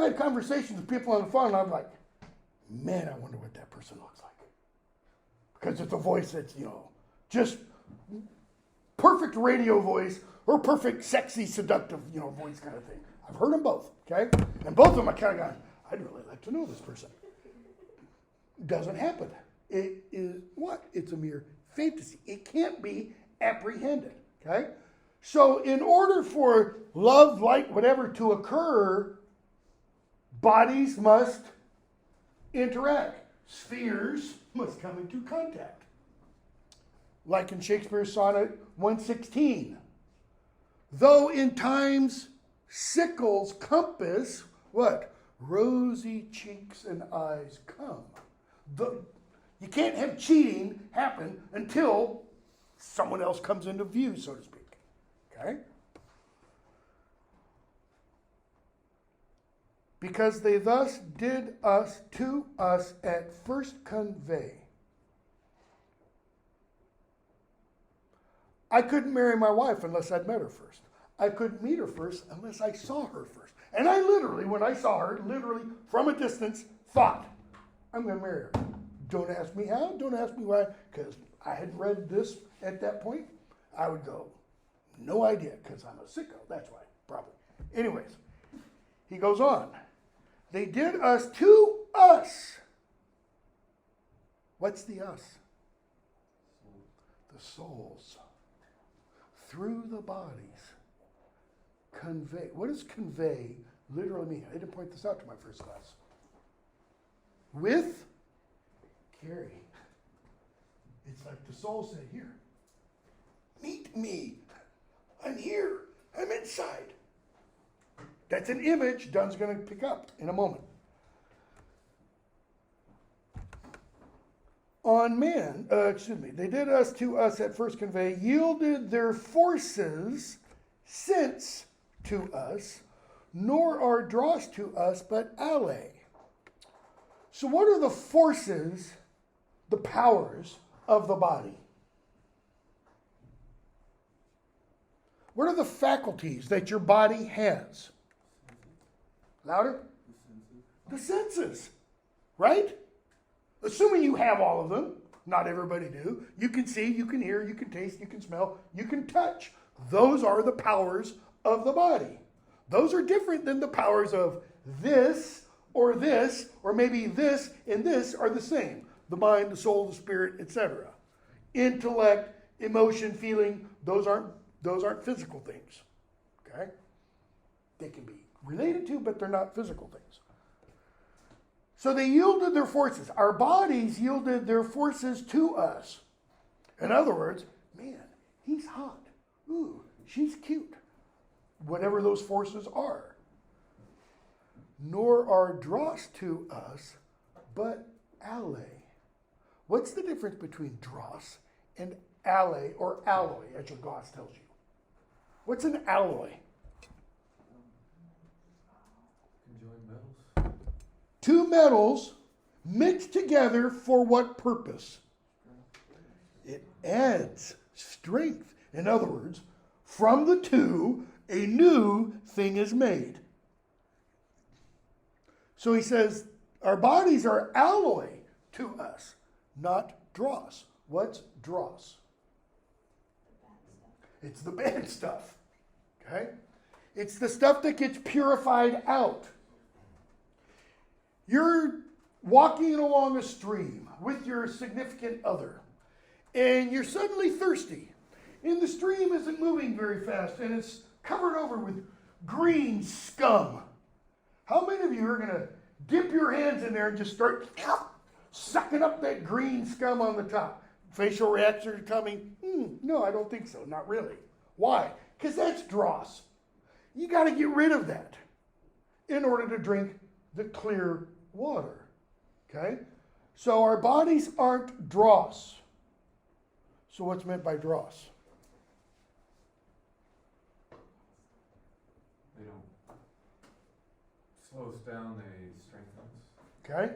had conversations with people on the phone and I'm like, man, I wonder what that person looks like. Because it's a voice that's, just perfect radio voice or perfect sexy seductive, voice kind of thing. I've heard them both, okay? And both of them I kind of gone, I'd really like to know this person. Doesn't happen. It is what? It's a mere fantasy. It can't be apprehended, okay? So in order for love, light, whatever to occur, bodies must interact. Spheres must come into contact. Like in Shakespeare's sonnet 116. Though in time's sickle's compass, what? Rosy cheeks and eyes come. You can't have cheating happen until someone else comes into view, so to speak. Okay? Because they thus did us to us at first convey. I couldn't marry my wife unless I'd met her first. I couldn't meet her first unless I saw her first. And I literally, when I saw her, from a distance, thought, I'm going to marry her. Don't ask me how, don't ask me why, because I had read this at that point. I would go, no idea, because I'm a sicko, that's why, probably. Anyways, he goes on. They did us to us. What's the us? The souls. Through the bodies. Convey. What does convey literally mean? I didn't point this out to my first class. With carry. It's like the soul said, here, meet me. I'm here. I'm inside. That's an image Dunn's going to pick up in a moment. On man, they did us to us at first convey, yielded their forces since to us, nor are dross to us, but alle. So what are the forces, the powers of the body? What are the faculties that your body has? Louder? The senses, right? Assuming you have all of them, not everybody do. You can see, you can hear, you can taste, you can smell, you can touch. Those are the powers of the body. Those are different than the powers of this, or maybe this and this are the same. The mind, the soul, the spirit, etc. Intellect, emotion, feeling, those aren't physical things. Okay? They can be related to, but they're not physical things. So they yielded their forces. Our bodies yielded their forces to us. In other words, man, he's hot. Ooh, she's cute. Whatever those forces are. Nor are dross to us, but alle. What's the difference between dross and alle, or alloy, as your Goss tells you? What's an alloy? Conjoined metals. Two metals mixed together for what purpose? It adds strength. In other words, from the two, a new thing is made. So he says, our bodies are alloy to us, not dross. What's dross? It's the bad stuff. Okay? It's the stuff that gets purified out. You're walking along a stream with your significant other, and you're suddenly thirsty. And the stream isn't moving very fast, and it's covered over with green scum. How many of you are going to dip your hands in there and just start sucking up that green scum on the top? Facial reactions are coming. No, I don't think so. Not really. Why? Because that's dross. You got to get rid of that in order to drink the clear water. Okay? So our bodies aren't dross. So what's meant by dross? They don't slow us down, they strengthen us. Okay?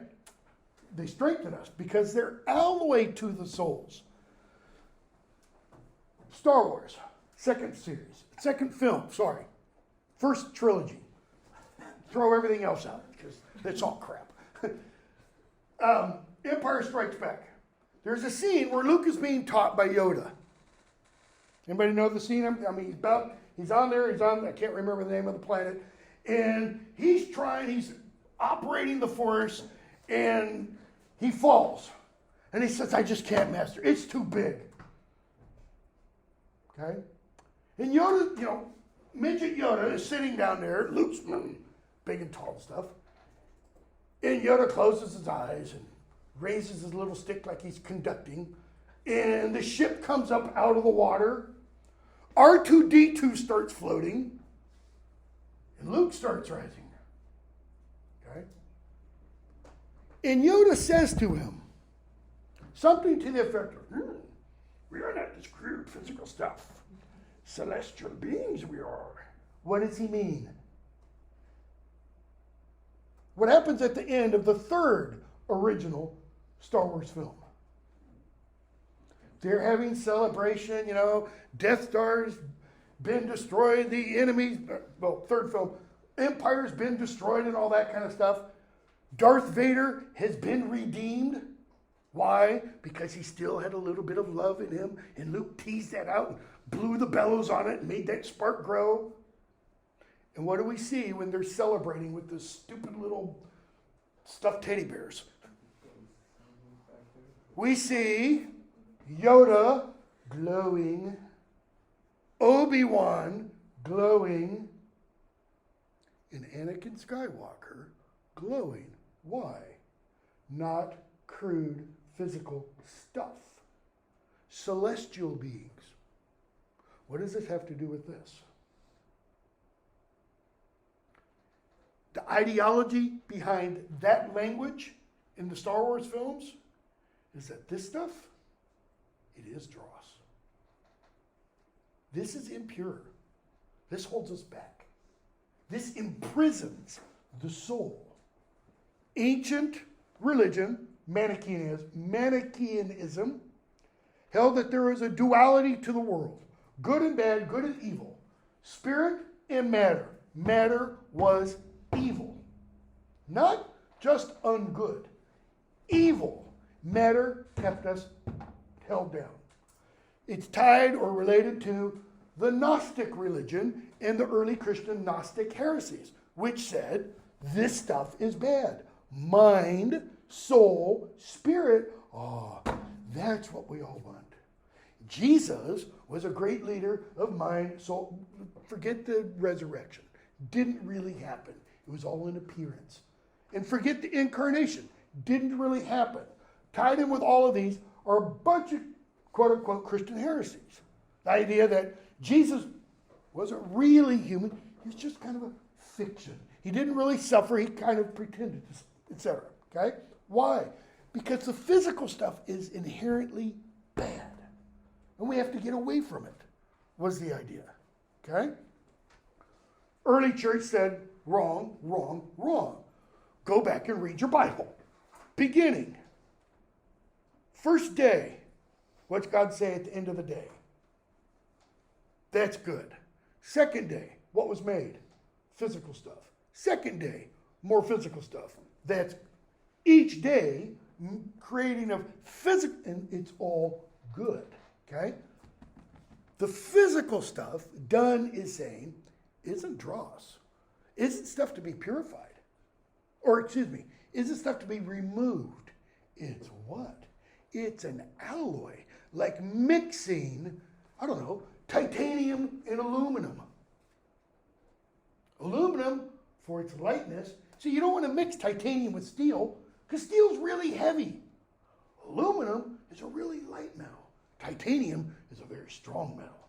They strengthen us because they're alloy to the souls. Star Wars, second film, first trilogy. Throw everything else out because it's all crap. Empire Strikes Back. There's a scene where Luke is being taught by Yoda. Anybody know the scene? I mean, he's on, I can't remember the name of the planet, and he's operating the Force, and he falls. And he says, I just can't master. It's too big. Okay? And Yoda, midget Yoda is sitting down there. Luke's big and tall and stuff. And Yoda closes his eyes and raises his little stick like he's conducting. And the ship comes up out of the water. R2-D2 starts floating. And Luke starts rising. Okay? And Yoda says to him something to the effect of, we are not this crude physical stuff. Celestial beings we are. What does he mean? What happens at the end of the third original Star Wars film? They're having celebration, Death Star's been destroyed, the enemies, third film, Empire's been destroyed and all that kind of stuff. Darth Vader has been redeemed. Why? Because he still had a little bit of love in him, and Luke teased that out and blew the bellows on it and made that spark grow. And what do we see when they're celebrating with this stupid little stuffed teddy bears? We see Yoda glowing, Obi-Wan glowing, and Anakin Skywalker glowing. Why? Not crude physical stuff. Celestial beings. What does this have to do with this? The ideology behind that language in the Star Wars films is that this stuff, it is dross. This is impure. This holds us back. This imprisons the soul. Ancient religion, Manichaeanism, held that there is a duality to the world. Good and bad, good and evil. Spirit and matter. Matter was evil. Not just ungood. Evil. Matter kept us held down. It's tied or related to the Gnostic religion and the early Christian Gnostic heresies, which said this stuff is bad. Mind, soul, spirit, that's what we all want. Jesus was a great leader of mind, soul. Forget the resurrection. Didn't really happen. It was all an appearance. And forget the incarnation. Didn't really happen. Tied in with all of these are a bunch of quote-unquote Christian heresies. The idea that Jesus wasn't really human. He was just kind of a fiction. He didn't really suffer. He kind of pretended, etc. Okay? Why? Because the physical stuff is inherently bad. And we have to get away from it, was the idea. Okay? Early church said, wrong, wrong, wrong. Go back and read your Bible. Beginning. First day. What's God say at the end of the day? That's good. Second day. What was made? Physical stuff. Second day. More physical stuff. That's each day creating of physical, and it's all good. Okay? The physical stuff, Donne is saying, isn't dross. Isn't stuff to be purified. Or, excuse me, isn't stuff to be removed. It's what? It's an alloy. Like mixing, I don't know, titanium and aluminum. Aluminum, for its lightness. So you don't want to mix titanium with steel, because steel's really heavy. Aluminum is a really light metal. Titanium is a very strong metal.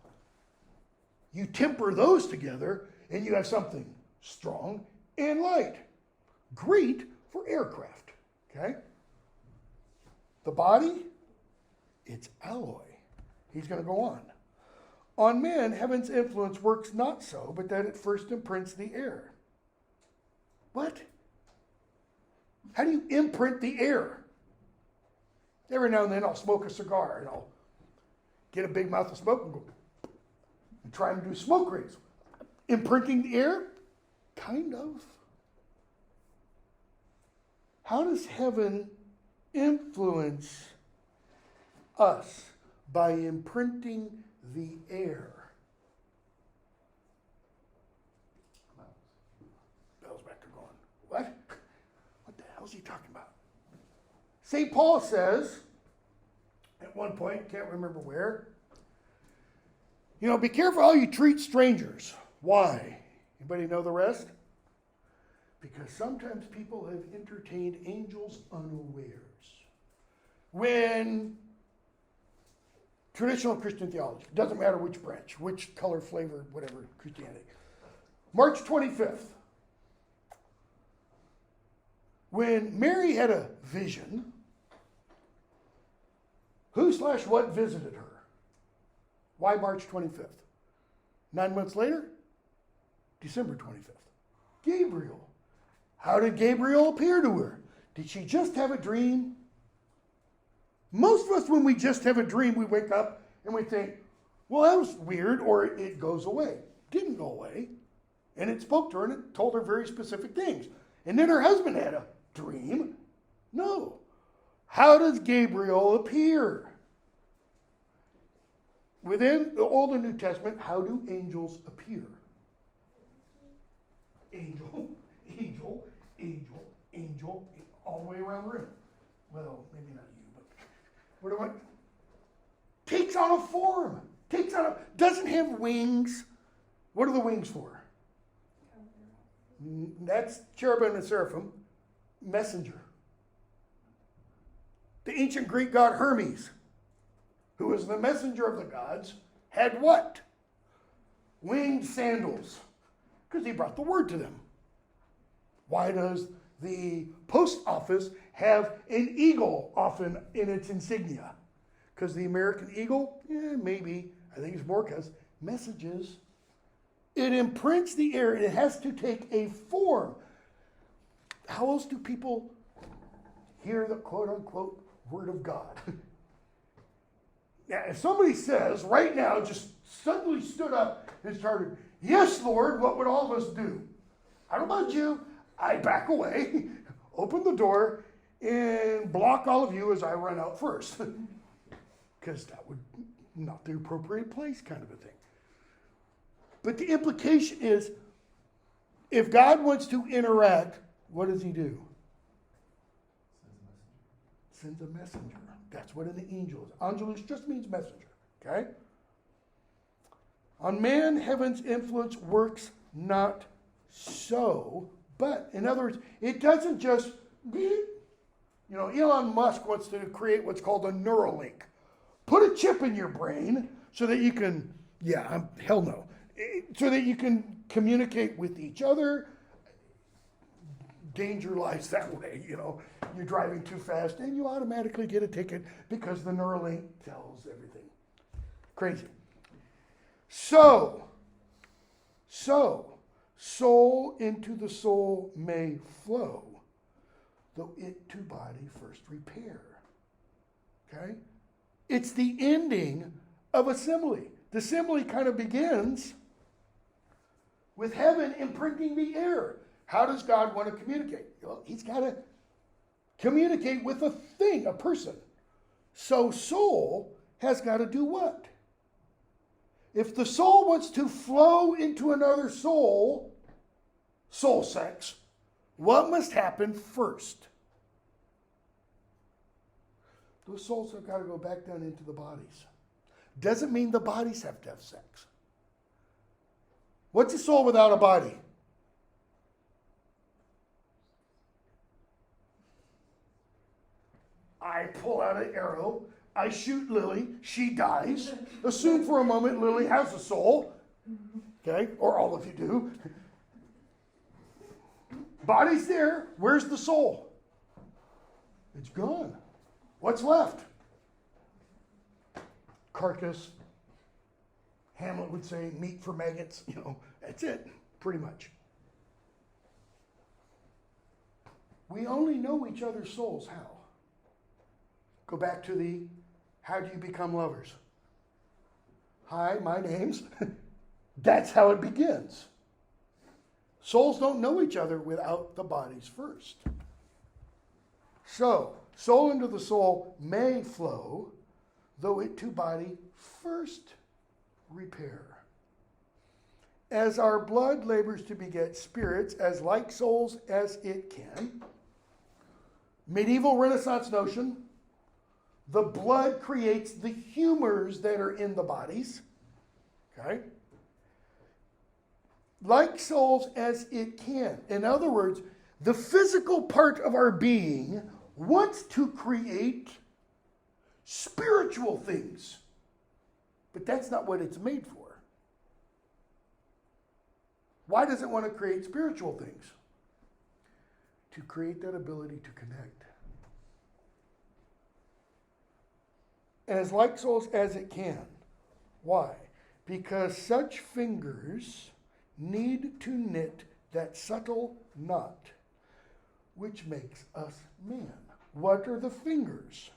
You temper those together, and you have something strong and light. Great for aircraft. Okay? The body, it's alloy. He's going to go on. On man, heaven's influence works not so, but that it first imprints the air. What? How do you imprint the air? Every now and then I'll smoke a cigar and I'll get a big mouth of smoke and go and try and do smoke rings. Imprinting the air? Kind of. How does heaven influence us? By imprinting the air. Bell's back to going. What? What the hell is he talking about? St. Paul says, at one point, can't remember where, be careful how you treat strangers. Why? Anybody know the rest? Because sometimes people have entertained angels unawares. When traditional Christian theology, doesn't matter which branch, which color, flavor, whatever, Christianity. March 25th, when Mary had a vision, who/what visited her? Why March 25th? 9 months later, December 25th. Gabriel. How did Gabriel appear to her? Did she just have a dream? Most of us, when we just have a dream, we wake up and we think, well, that was weird, or it goes away. Didn't go away. And it spoke to her and it told her very specific things. And then her husband had a dream. No. How does Gabriel appear? Within the Old and New Testament, how do angels appear? Angel, angel, angel, angel, all the way around the room. Well, maybe not you, but what do I? Takes on a form. Doesn't have wings. What are the wings for? That's cherubim and seraphim. Messenger. The ancient Greek god Hermes, who was the messenger of the gods, had what? Winged sandals. Because he brought the word to them. Why does the post office have an eagle often in its insignia? Because the American eagle? Maybe. I think it's more because messages. It imprints the air, and it has to take a form. How else do people hear the quote-unquote word of God? Now, if somebody says right now, just suddenly stood up and started, yes, Lord, what would all of us do? I don't know about you. I back away, open the door, and block all of you as I run out first. Because that would not the appropriate place kind of a thing. But the implication is, if God wants to interact, what does he do? Sends a messenger. That's what an angel is. Angelus just means messenger. Okay? On man, heaven's influence works not so, but in other words, it doesn't just, Elon Musk wants to create what's called a Neuralink. Put a chip in your brain so that you can, hell no, so that you can communicate with each other. Danger lies that way, You're driving too fast and you automatically get a ticket because the Neuralink tells everything. Crazy. So, soul into the soul may flow, though it to body first repair. Okay? It's the ending of a simile. The simile kind of begins with heaven imprinting the air. How does God want to communicate? Well, he's got to communicate with a thing, a person. So soul has got to do what? If the soul wants to flow into another soul sex, what must happen first? Those souls have got to go back down into the bodies. Doesn't mean the bodies have to have sex. What's a soul without a body? I pull out an arrow, I shoot Lily, she dies. Assume for a moment Lily has a soul, okay? Or all of you do. Body's there, where's the soul? It's gone. What's left? Carcass. Hamlet would say meat for maggots, that's it, pretty much. We only know each other's souls, how? Go back to how do you become lovers? Hi, my name's. That's how it begins. Souls don't know each other without the bodies first. So, soul into the soul may flow, though it to body first repair. As our blood labors to beget spirits as like souls as it can, medieval Renaissance notion, the blood creates the humors that are in the bodies. Okay? Like souls as it can. In other words, the physical part of our being wants to create spiritual things. But that's not what it's made for. Why does it want to create spiritual things? To create that ability to connect. As like souls as it can. Why? Because such fingers need to knit that subtle knot which makes us man. What are the fingers?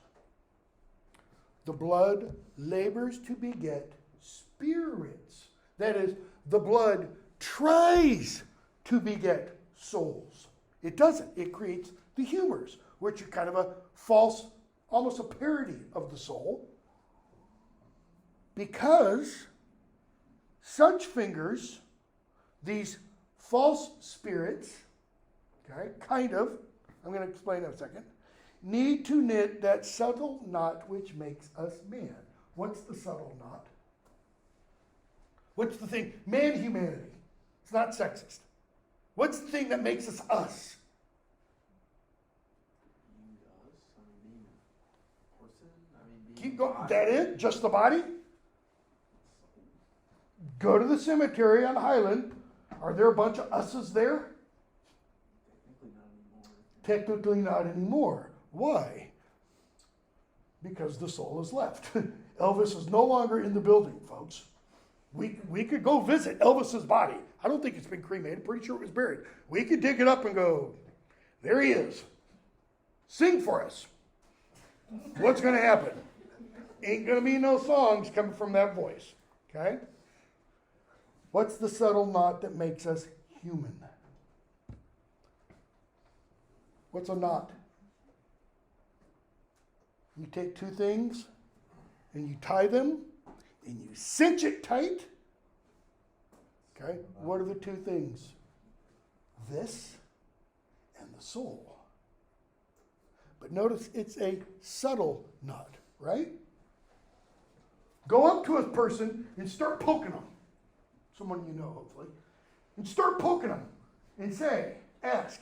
The blood labors to beget spirits. That is, the blood tries to beget souls. It doesn't. It creates the humors, which are kind of a false, almost a parody of the soul. Because such fingers, these false spirits, okay, I'm going to explain in a second, need to knit that subtle knot which makes us man. What's the subtle knot? What's the thing? Man humanity. It's not sexist. What's the thing that makes us us? Keep going. That it? Just the body? Go to the cemetery on Highland. Are there a bunch of us's there? Technically not anymore. Why? Because the soul is left. Elvis is no longer in the building, folks. We could go visit Elvis's body. I don't think it's been cremated. Pretty sure it was buried. We could dig it up and go, there he is. Sing for us. What's going to happen? Ain't going to be no songs coming from that voice. Okay? What's the subtle knot that makes us human? What's a knot? You take two things and you tie them and you cinch it tight. Okay? What are the two things? This and the soul. But notice it's a subtle knot, right? Go up to a person and start poking them. Someone you know, hopefully. And start poking them and say, ask,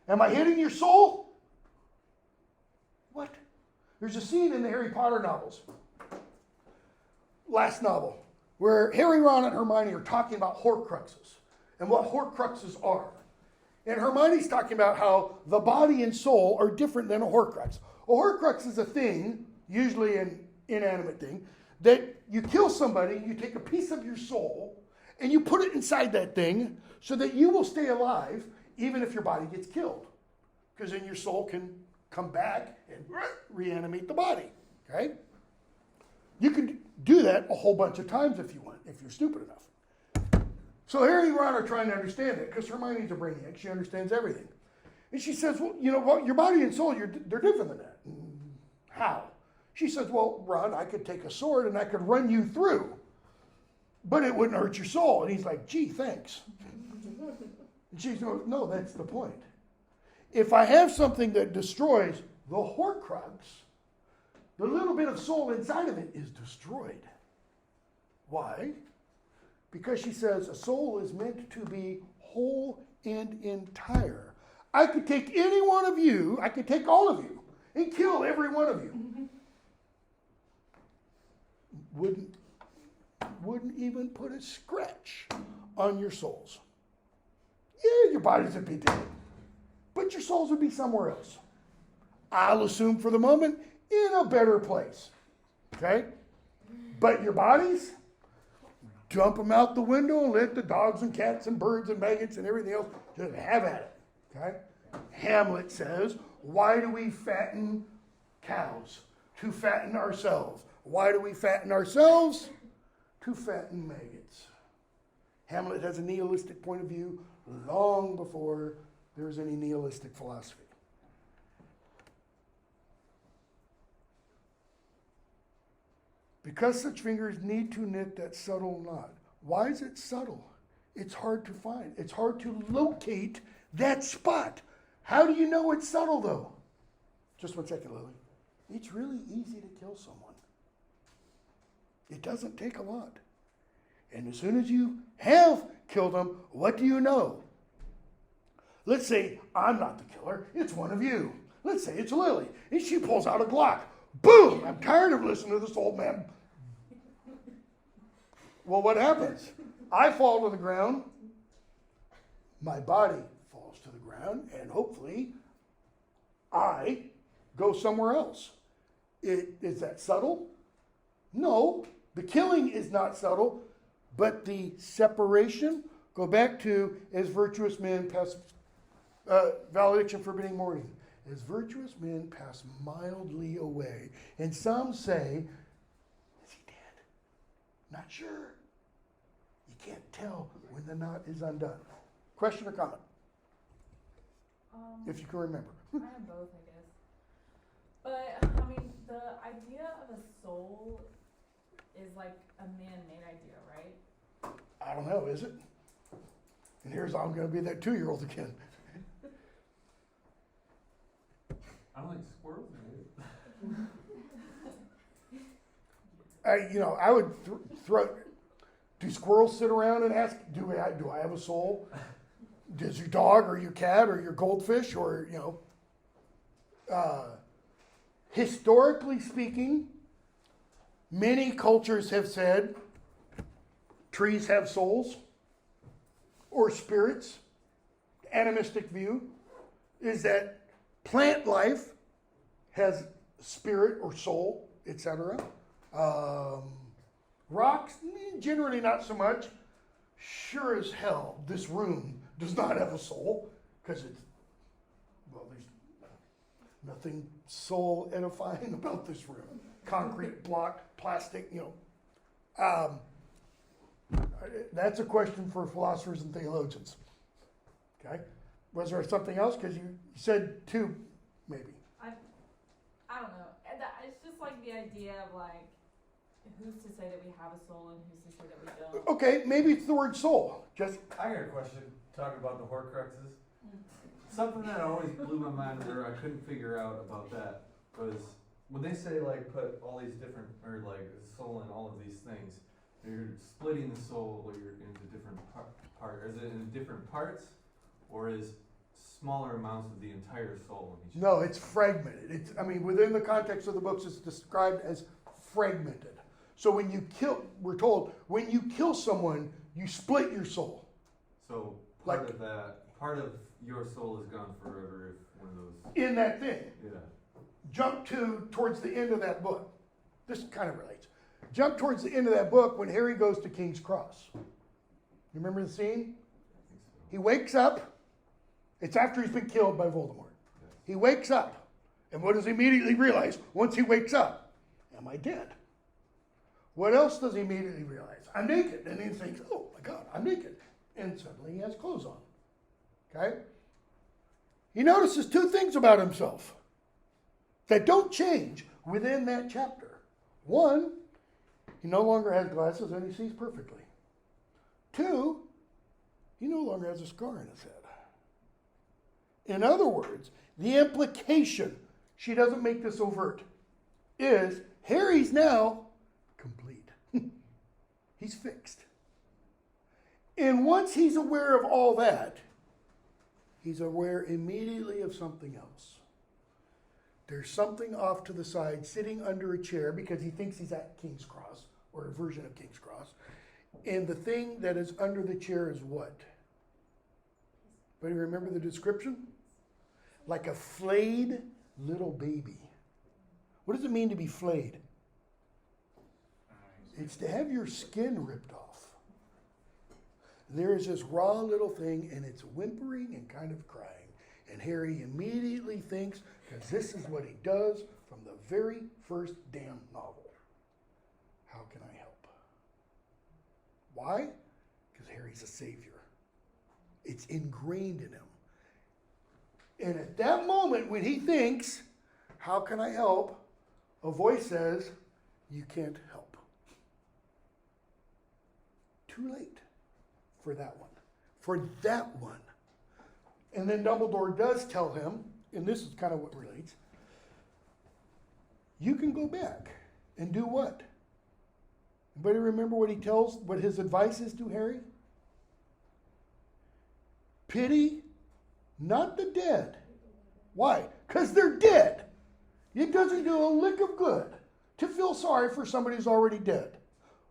am I hitting your soul? What? There's a scene in the Harry Potter novels, last novel, where Harry, Ron, and Hermione are talking about Horcruxes and what Horcruxes are. And Hermione's talking about how the body and soul are different than a Horcrux. A Horcrux is a thing, usually an inanimate thing, that you kill somebody, you take a piece of your soul, and you put it inside that thing so that you will stay alive even if your body gets killed. Because then your soul can come back and reanimate the body. Okay? You can do that a whole bunch of times if you want, if you're stupid enough. So Harry and Ron are trying to understand it because Hermione's a brainiac. She understands everything. And she says, well, you know what? Your body and soul, they're different than that. How? She says, well, Ron, I could take a sword and I could run you through, but it wouldn't hurt your soul. And he's like, gee, thanks. And she goes, no, that's the point. If I have something that destroys the Horcrux, the little bit of soul inside of it is destroyed. Why? Because she says a soul is meant to be whole and entire. I could take any one of you, I could take all of you, and kill every one of you. Wouldn't even put a scratch on your souls. Yeah, your bodies would be dead, but your souls would be somewhere else. I'll assume for the moment, in a better place. Okay? But your bodies, dump them out the window and let the dogs and cats and birds and maggots and everything else just have at it. Okay? Hamlet says, why do we fatten cows? To fatten ourselves. Why do we fatten ourselves? To fatten maggots. Hamlet has a nihilistic point of view long before there was any nihilistic philosophy. Because such fingers need to knit that subtle knot. Why is it subtle? It's hard to find. It's hard to locate that spot. How do you know it's subtle, though? Just 1 second, Lily. It's really easy to kill someone. It doesn't take a lot. And as soon as you have killed them, what do you know? Let's say I'm not the killer. It's one of you. Let's say it's Lily. And she pulls out a Glock. Boom! I'm tired of listening to this old man. Well, what happens? I fall to the ground. My body falls to the ground. And hopefully, I go somewhere else. Is that subtle? No. The killing is not subtle. But the separation, go back to, as virtuous men pass, valediction forbidding mourning. As virtuous men pass mildly away. And some say, is he dead? Not sure. You can't tell when the knot is undone. Question or comment? If you can remember. I have both, I guess. But, I mean, the idea of a soul is like a man-made idea, right? I don't know, is it? And here's I'm going to be that 2-year-old again. I don't think squirrels do. I would throw. Do squirrels sit around and ask, do I have a soul? Does your dog or your cat or your goldfish or, historically speaking, many cultures have said trees have souls or spirits. The animistic view is that plant life has spirit or soul, etc. Rocks, generally not so much. Sure as hell, this room does not have a soul, because it's, well, there's nothing soul edifying about this room. Concrete block, plastic, that's a question for philosophers and theologians. Okay? Was there something else? Because you said two, maybe. I don't know. It's just like the idea of like, who's to say that we have a soul and who's to say that we don't? Okay, maybe it's the word soul. Just I got a question, talking about the Horcruxes. Something that always blew my mind, or I couldn't figure out about that, was when they say like put all these different, or like soul in all of these things, you're splitting the soul or you're into different is it in different parts, or is smaller amounts of the entire soul in each? no, it's fragmented. Within the context of the books, it's described as fragmented. So when you kill, we're told, when you kill someone, you split your soul. So part of your soul is gone forever if one of those. In that thing. Yeah. Jump towards the end of that book. This kind of relates. Jump towards the end of that book when Harry goes to King's Cross. You remember the scene? I think so. He wakes up. It's after he's been killed by Voldemort. Yes. He wakes up. And what does he immediately realize once he wakes up? Am I dead? What else does he immediately realize? I'm naked. And he thinks, oh my God, I'm naked. And suddenly he has clothes on. Okay? He notices two things about himself that don't change within that chapter. One, he no longer has glasses and he sees perfectly. Two, he no longer has a scar in his head. In other words, the implication, she doesn't make this overt, is Harry's now complete. He's fixed. And once he's aware of all that, he's aware immediately of something else. There's something off to the side sitting under a chair because he thinks he's at King's Cross, or a version of King's Cross. And the thing that is under the chair is what? Anybody remember the description? Like a flayed little baby. What does it mean to be flayed? It's to have your skin ripped off. There is this raw little thing, and it's whimpering and kind of crying. And Harry immediately thinks, because this is what he does from the very first damn novel. How can I help? Why? Because Harry's a savior. It's ingrained in him. And at that moment when he thinks, how can I help? A voice says, you can't help. Too late for that one. For that one. And then Dumbledore does tell him, and this is kind of what relates, you can go back and do what? Anybody remember what his advice is to Harry? Pity not the dead. Why? Because they're dead. It doesn't do a lick of good to feel sorry for somebody who's already dead.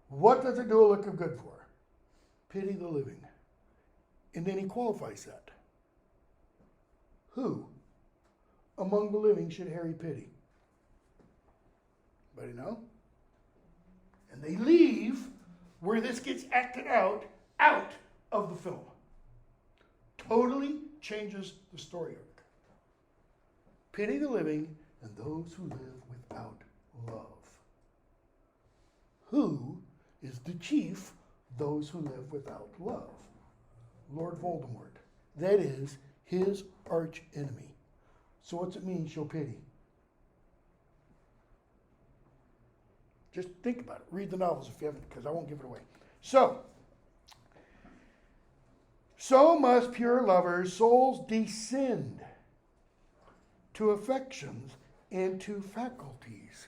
What does it do a lick of good for? Pity the living. And then he qualifies that. Who among the living should Harry pity? Anybody know? And they leave where this gets acted out of the film. Totally changes the story arc. Pity the living and those who live without love. Who is the chief? Those who live without love. Lord Voldemort. That is his arch enemy. So what's it mean, show pity? Just think about it. Read the novels if you haven't, because I won't give it away. So must pure lovers' souls descend to affections and to faculties.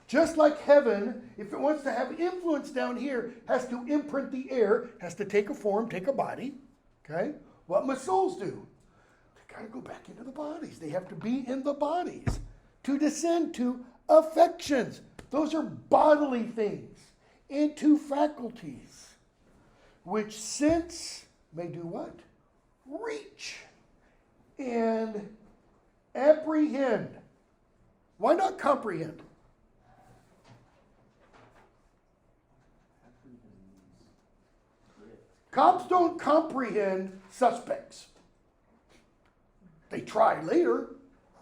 Just like heaven, if it wants to have influence down here, has to imprint the air, has to take a form, take a body. Okay? What must souls do? They got to go back into the bodies. They have to be in the bodies to descend to affections. Those are bodily things. And to faculties, which sense may do what? Reach and apprehend. Why not comprehend? Cops don't comprehend suspects. They try later.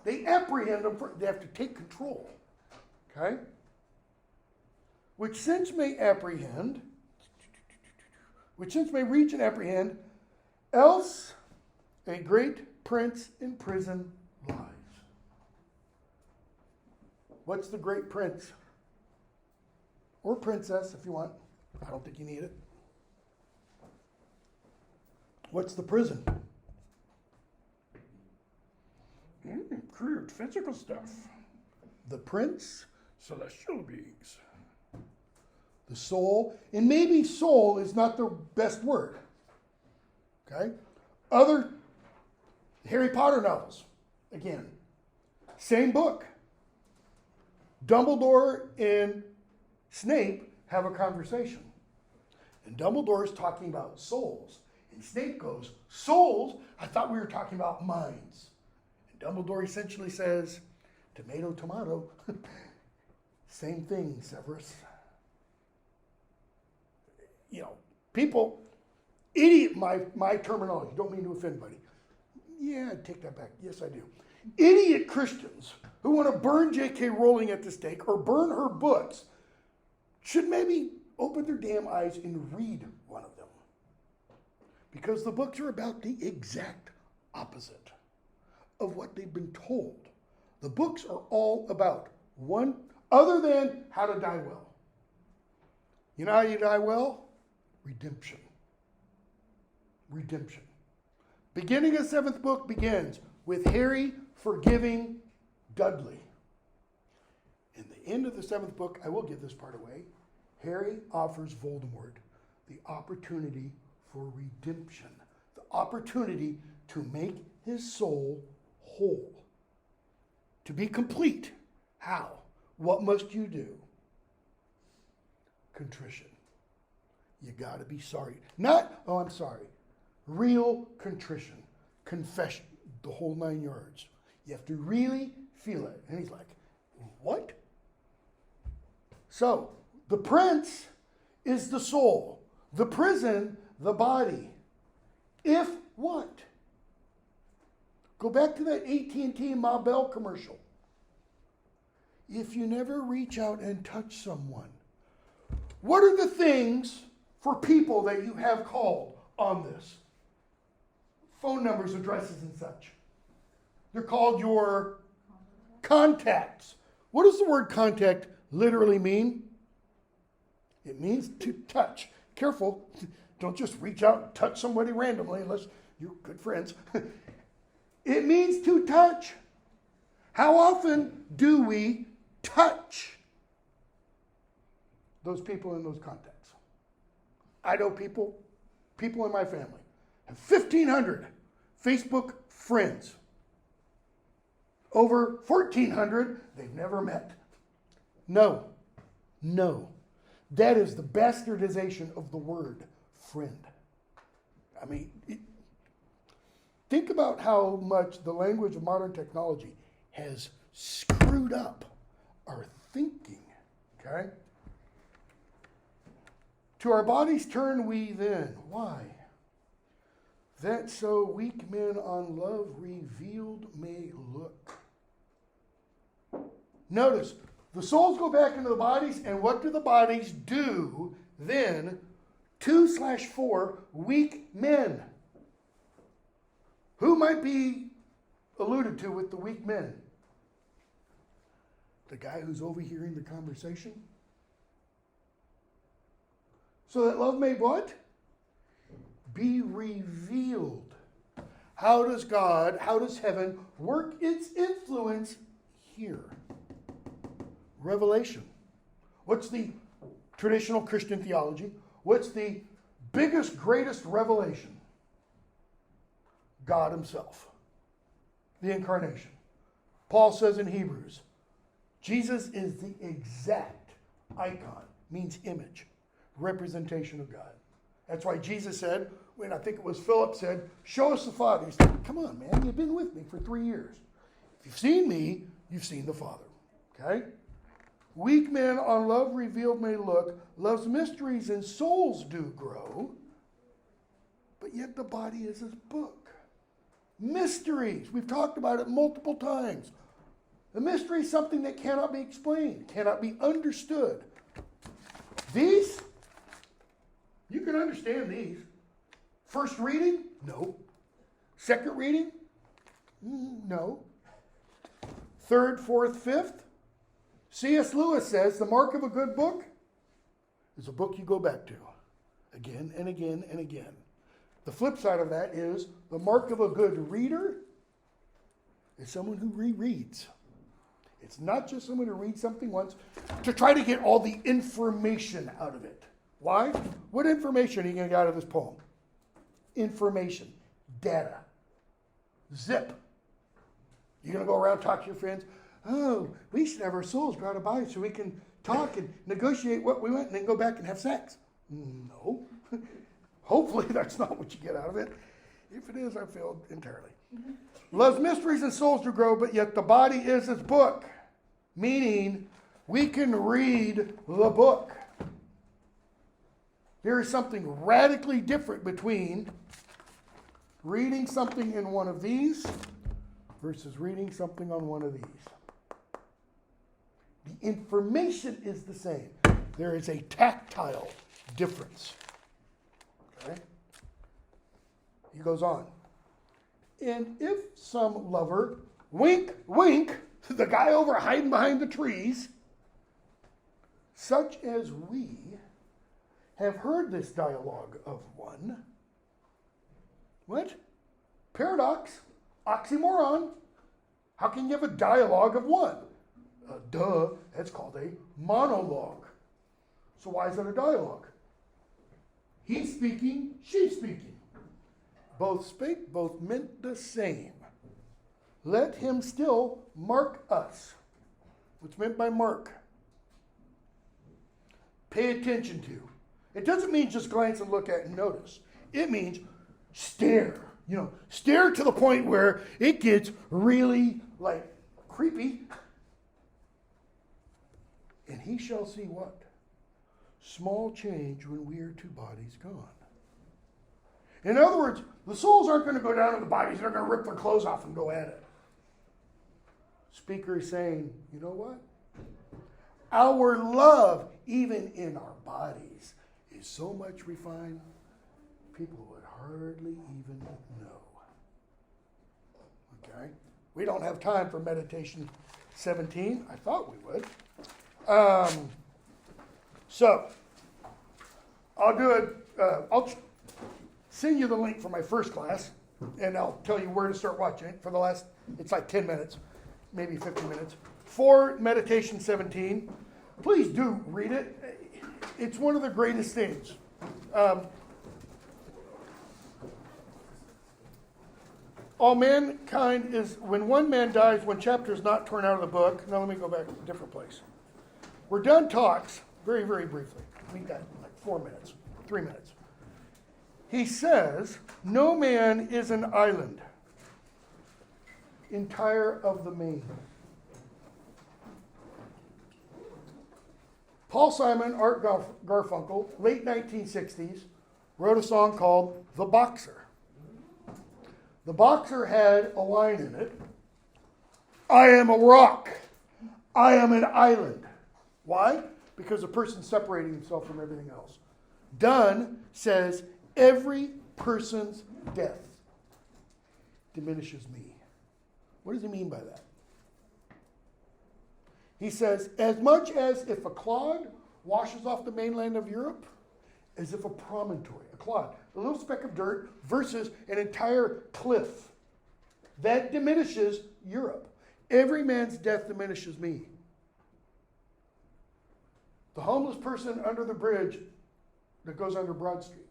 They apprehend them. They have to take control. Okay? Which since may apprehend, which since may reach and apprehend, else a great prince in prison lies. What's the great prince? Or princess, if you want. I don't think you need it. What's the prison? Crude physical stuff. The prince, celestial beings. The soul, and maybe soul is not the best word. Okay? Other Harry Potter novels, again, same book. Dumbledore and Snape have a conversation. And Dumbledore is talking about souls. And Snape goes, souls? I thought we were talking about minds. And Dumbledore essentially says, tomato, tomato. Same thing, Severus. You know, people, idiot, my terminology, don't mean to offend anybody. Yeah, I take that back. Yes, I do. Idiot Christians who want to burn J.K. Rowling at the stake or burn her books should maybe open their damn eyes and read one of them. Because the books are about the exact opposite of what they've been told. The books are all about one, other than how to die well. You know how you die well? Redemption. Redemption. Beginning of 7th book begins with Harry forgiving Dudley. In the end of the 7th book, I will give this part away, Harry offers Voldemort the opportunity for redemption, the opportunity to make his soul whole, to be complete. How? What must you do? Contrition. You got to be sorry. Not, oh, I'm sorry. Real contrition, confession, the whole 9 yards. You have to really feel it. And he's like, what? So, the prince is the soul. The prison, the body. If what? Go back to that AT&T Ma Bell commercial. If you never reach out and touch someone, what are the things for people that you have called on this? Phone numbers, addresses, and such. They're called your contacts. What does the word contact literally mean? It means to touch. Careful, don't just reach out and touch somebody randomly unless you're good friends. It means to touch. How often do we touch those people in those contacts? I know people in my family have 1,500 Facebook friends. Over 1,400 they've never met. No. That is the bastardization of the word friend. I mean, think about how much the language of modern technology has screwed up our thinking, okay? To our bodies turn we then. Why? That so weak men on love revealed may look. Notice, the souls go back into the bodies, and what do the bodies do then? 2/4 weak men. Who might be alluded to with the weak men? The guy who's overhearing the conversation? So that love may what? Be revealed. How does God, how does heaven work its influence here? Revelation. What's the traditional Christian theology? What's the biggest, greatest revelation? God himself. The incarnation. Paul says in Hebrews, Jesus is the exact icon, means image, representation of God. That's why Jesus said, when I think it was Philip said, show us the Father. He said, come on, man, you've been with me for 3 years. If you've seen me, you've seen the Father. Okay? Weak men on love revealed may look, love's mysteries and souls do grow. but yet the body is his book. Mysteries. We've talked about it multiple times. The mystery is something that cannot be explained, cannot be understood. These, you can understand these. First reading? No. Second reading? No. Third, fourth, fifth? C.S. Lewis says the mark of a good book is a book you go back to again and again and again. The flip side of that is the mark of a good reader is someone who rereads. It's not just someone who reads something once to try to get all the information out of it. Why? What information are you going to get out of this poem? Information, data, zip. You're going to go around talk to your friends. Oh, we should have our souls go out of body so we can talk and negotiate what we want and then go back and have sex. No. Hopefully that's not what you get out of it. If it is, I failed entirely. Loves mysteries and souls to grow, but yet the body is its book. Meaning, we can read the book. There is something radically different between reading something in one of these versus reading something on one of these. The information is the same. There is a tactile difference. Okay? He goes on. And if some lover, wink, wink, the guy over hiding behind the trees, such as we have heard this dialogue of one. What? Paradox, oxymoron. How can you have a dialogue of one? Duh, that's called a monologue. So why is it a dialogue? He's speaking, she's speaking. Both spake, both meant the same. Let him still mark us. What's meant by mark? Pay attention to. It doesn't mean just glance and look at and notice. It means stare. Stare to the point where it gets really creepy. And he shall see what? Small change when we are two bodies gone. In other words, the souls aren't going to go down to the bodies. They're going to rip their clothes off and go at it. Speaker is saying, you know what? Our love, even in our bodies, is so much refined, people would hardly even know. Okay? We don't have time for meditation 17. I thought we would. So, I'll do it. I'll send you the link for my first class, and I'll tell you where to start watching it for the last, it's like 10 minutes, maybe 15 minutes. For Meditation 17, please do read it. It's one of the greatest things. All mankind is, when one man dies, one chapter is not torn out of the book. Now let me go back to a different place. We're done talks, very, very briefly. We got 4 minutes, 3 minutes. He says, no man is an island, entire of the main. Paul Simon, Art Garfunkel, late 1960s, wrote a song called The Boxer. The Boxer had a line in it. I am a rock. I am an island. Why? Because a person's separating himself from everything else. Donne says, every person's death diminishes me. What does he mean by that? He says, as much as if a clod washes off the mainland of Europe, as if a promontory, a clod, a little speck of dirt versus an entire cliff. That diminishes Europe. Every man's death diminishes me. The homeless person under the bridge that goes under Broad Street,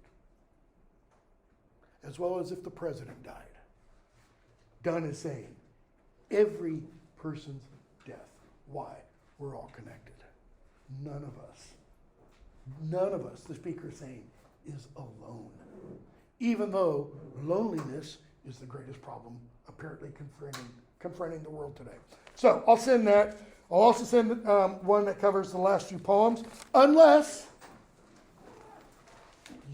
as well as if the president died. Donne is saying, every person's death. Why? We're all connected. None of us, the speaker is saying, is alone. Even though loneliness is the greatest problem apparently confronting the world today. So I'll send that. I'll also send one that covers the last few poems, unless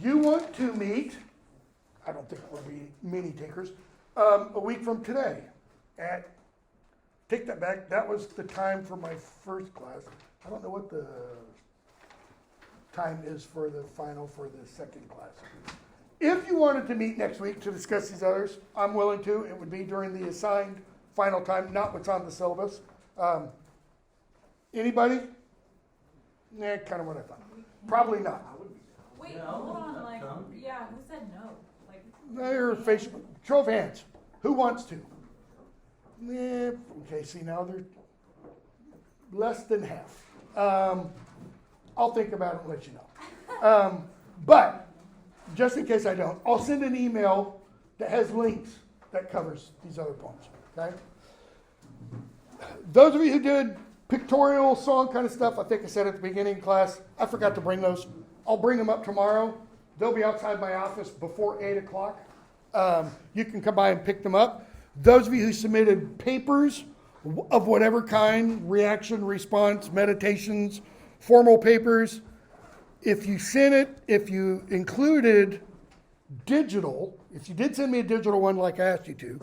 you want to meet I don't think there'll be many takers. A week from today, take that back, that was the time for my first class. I don't know what the time is for the final for the second class. If you wanted to meet next week to discuss these others, I'm willing to. It would be during the assigned final time, not what's on the syllabus. Anybody? Nah, kind of what I thought. Probably not. I would be down. Wait, No, hold on, like, come. yeah, who said no? Like, They're facial. Show of hands. Who wants to? Nah, okay, see now they're less than half. I'll think about it and let you know. But just in case I don't, I'll send an email that has links that covers these other poems. Okay. Those of you who did pictorial song kind of stuff, I think I said at the beginning of class, I forgot to bring those. I'll bring them up tomorrow. They'll be outside my office before 8 o'clock. You can come by and pick them up. Those of you who submitted papers of whatever kind, reaction, response, meditations, formal papers, if you sent it, if you included digital, if you did send me a digital one like I asked you to,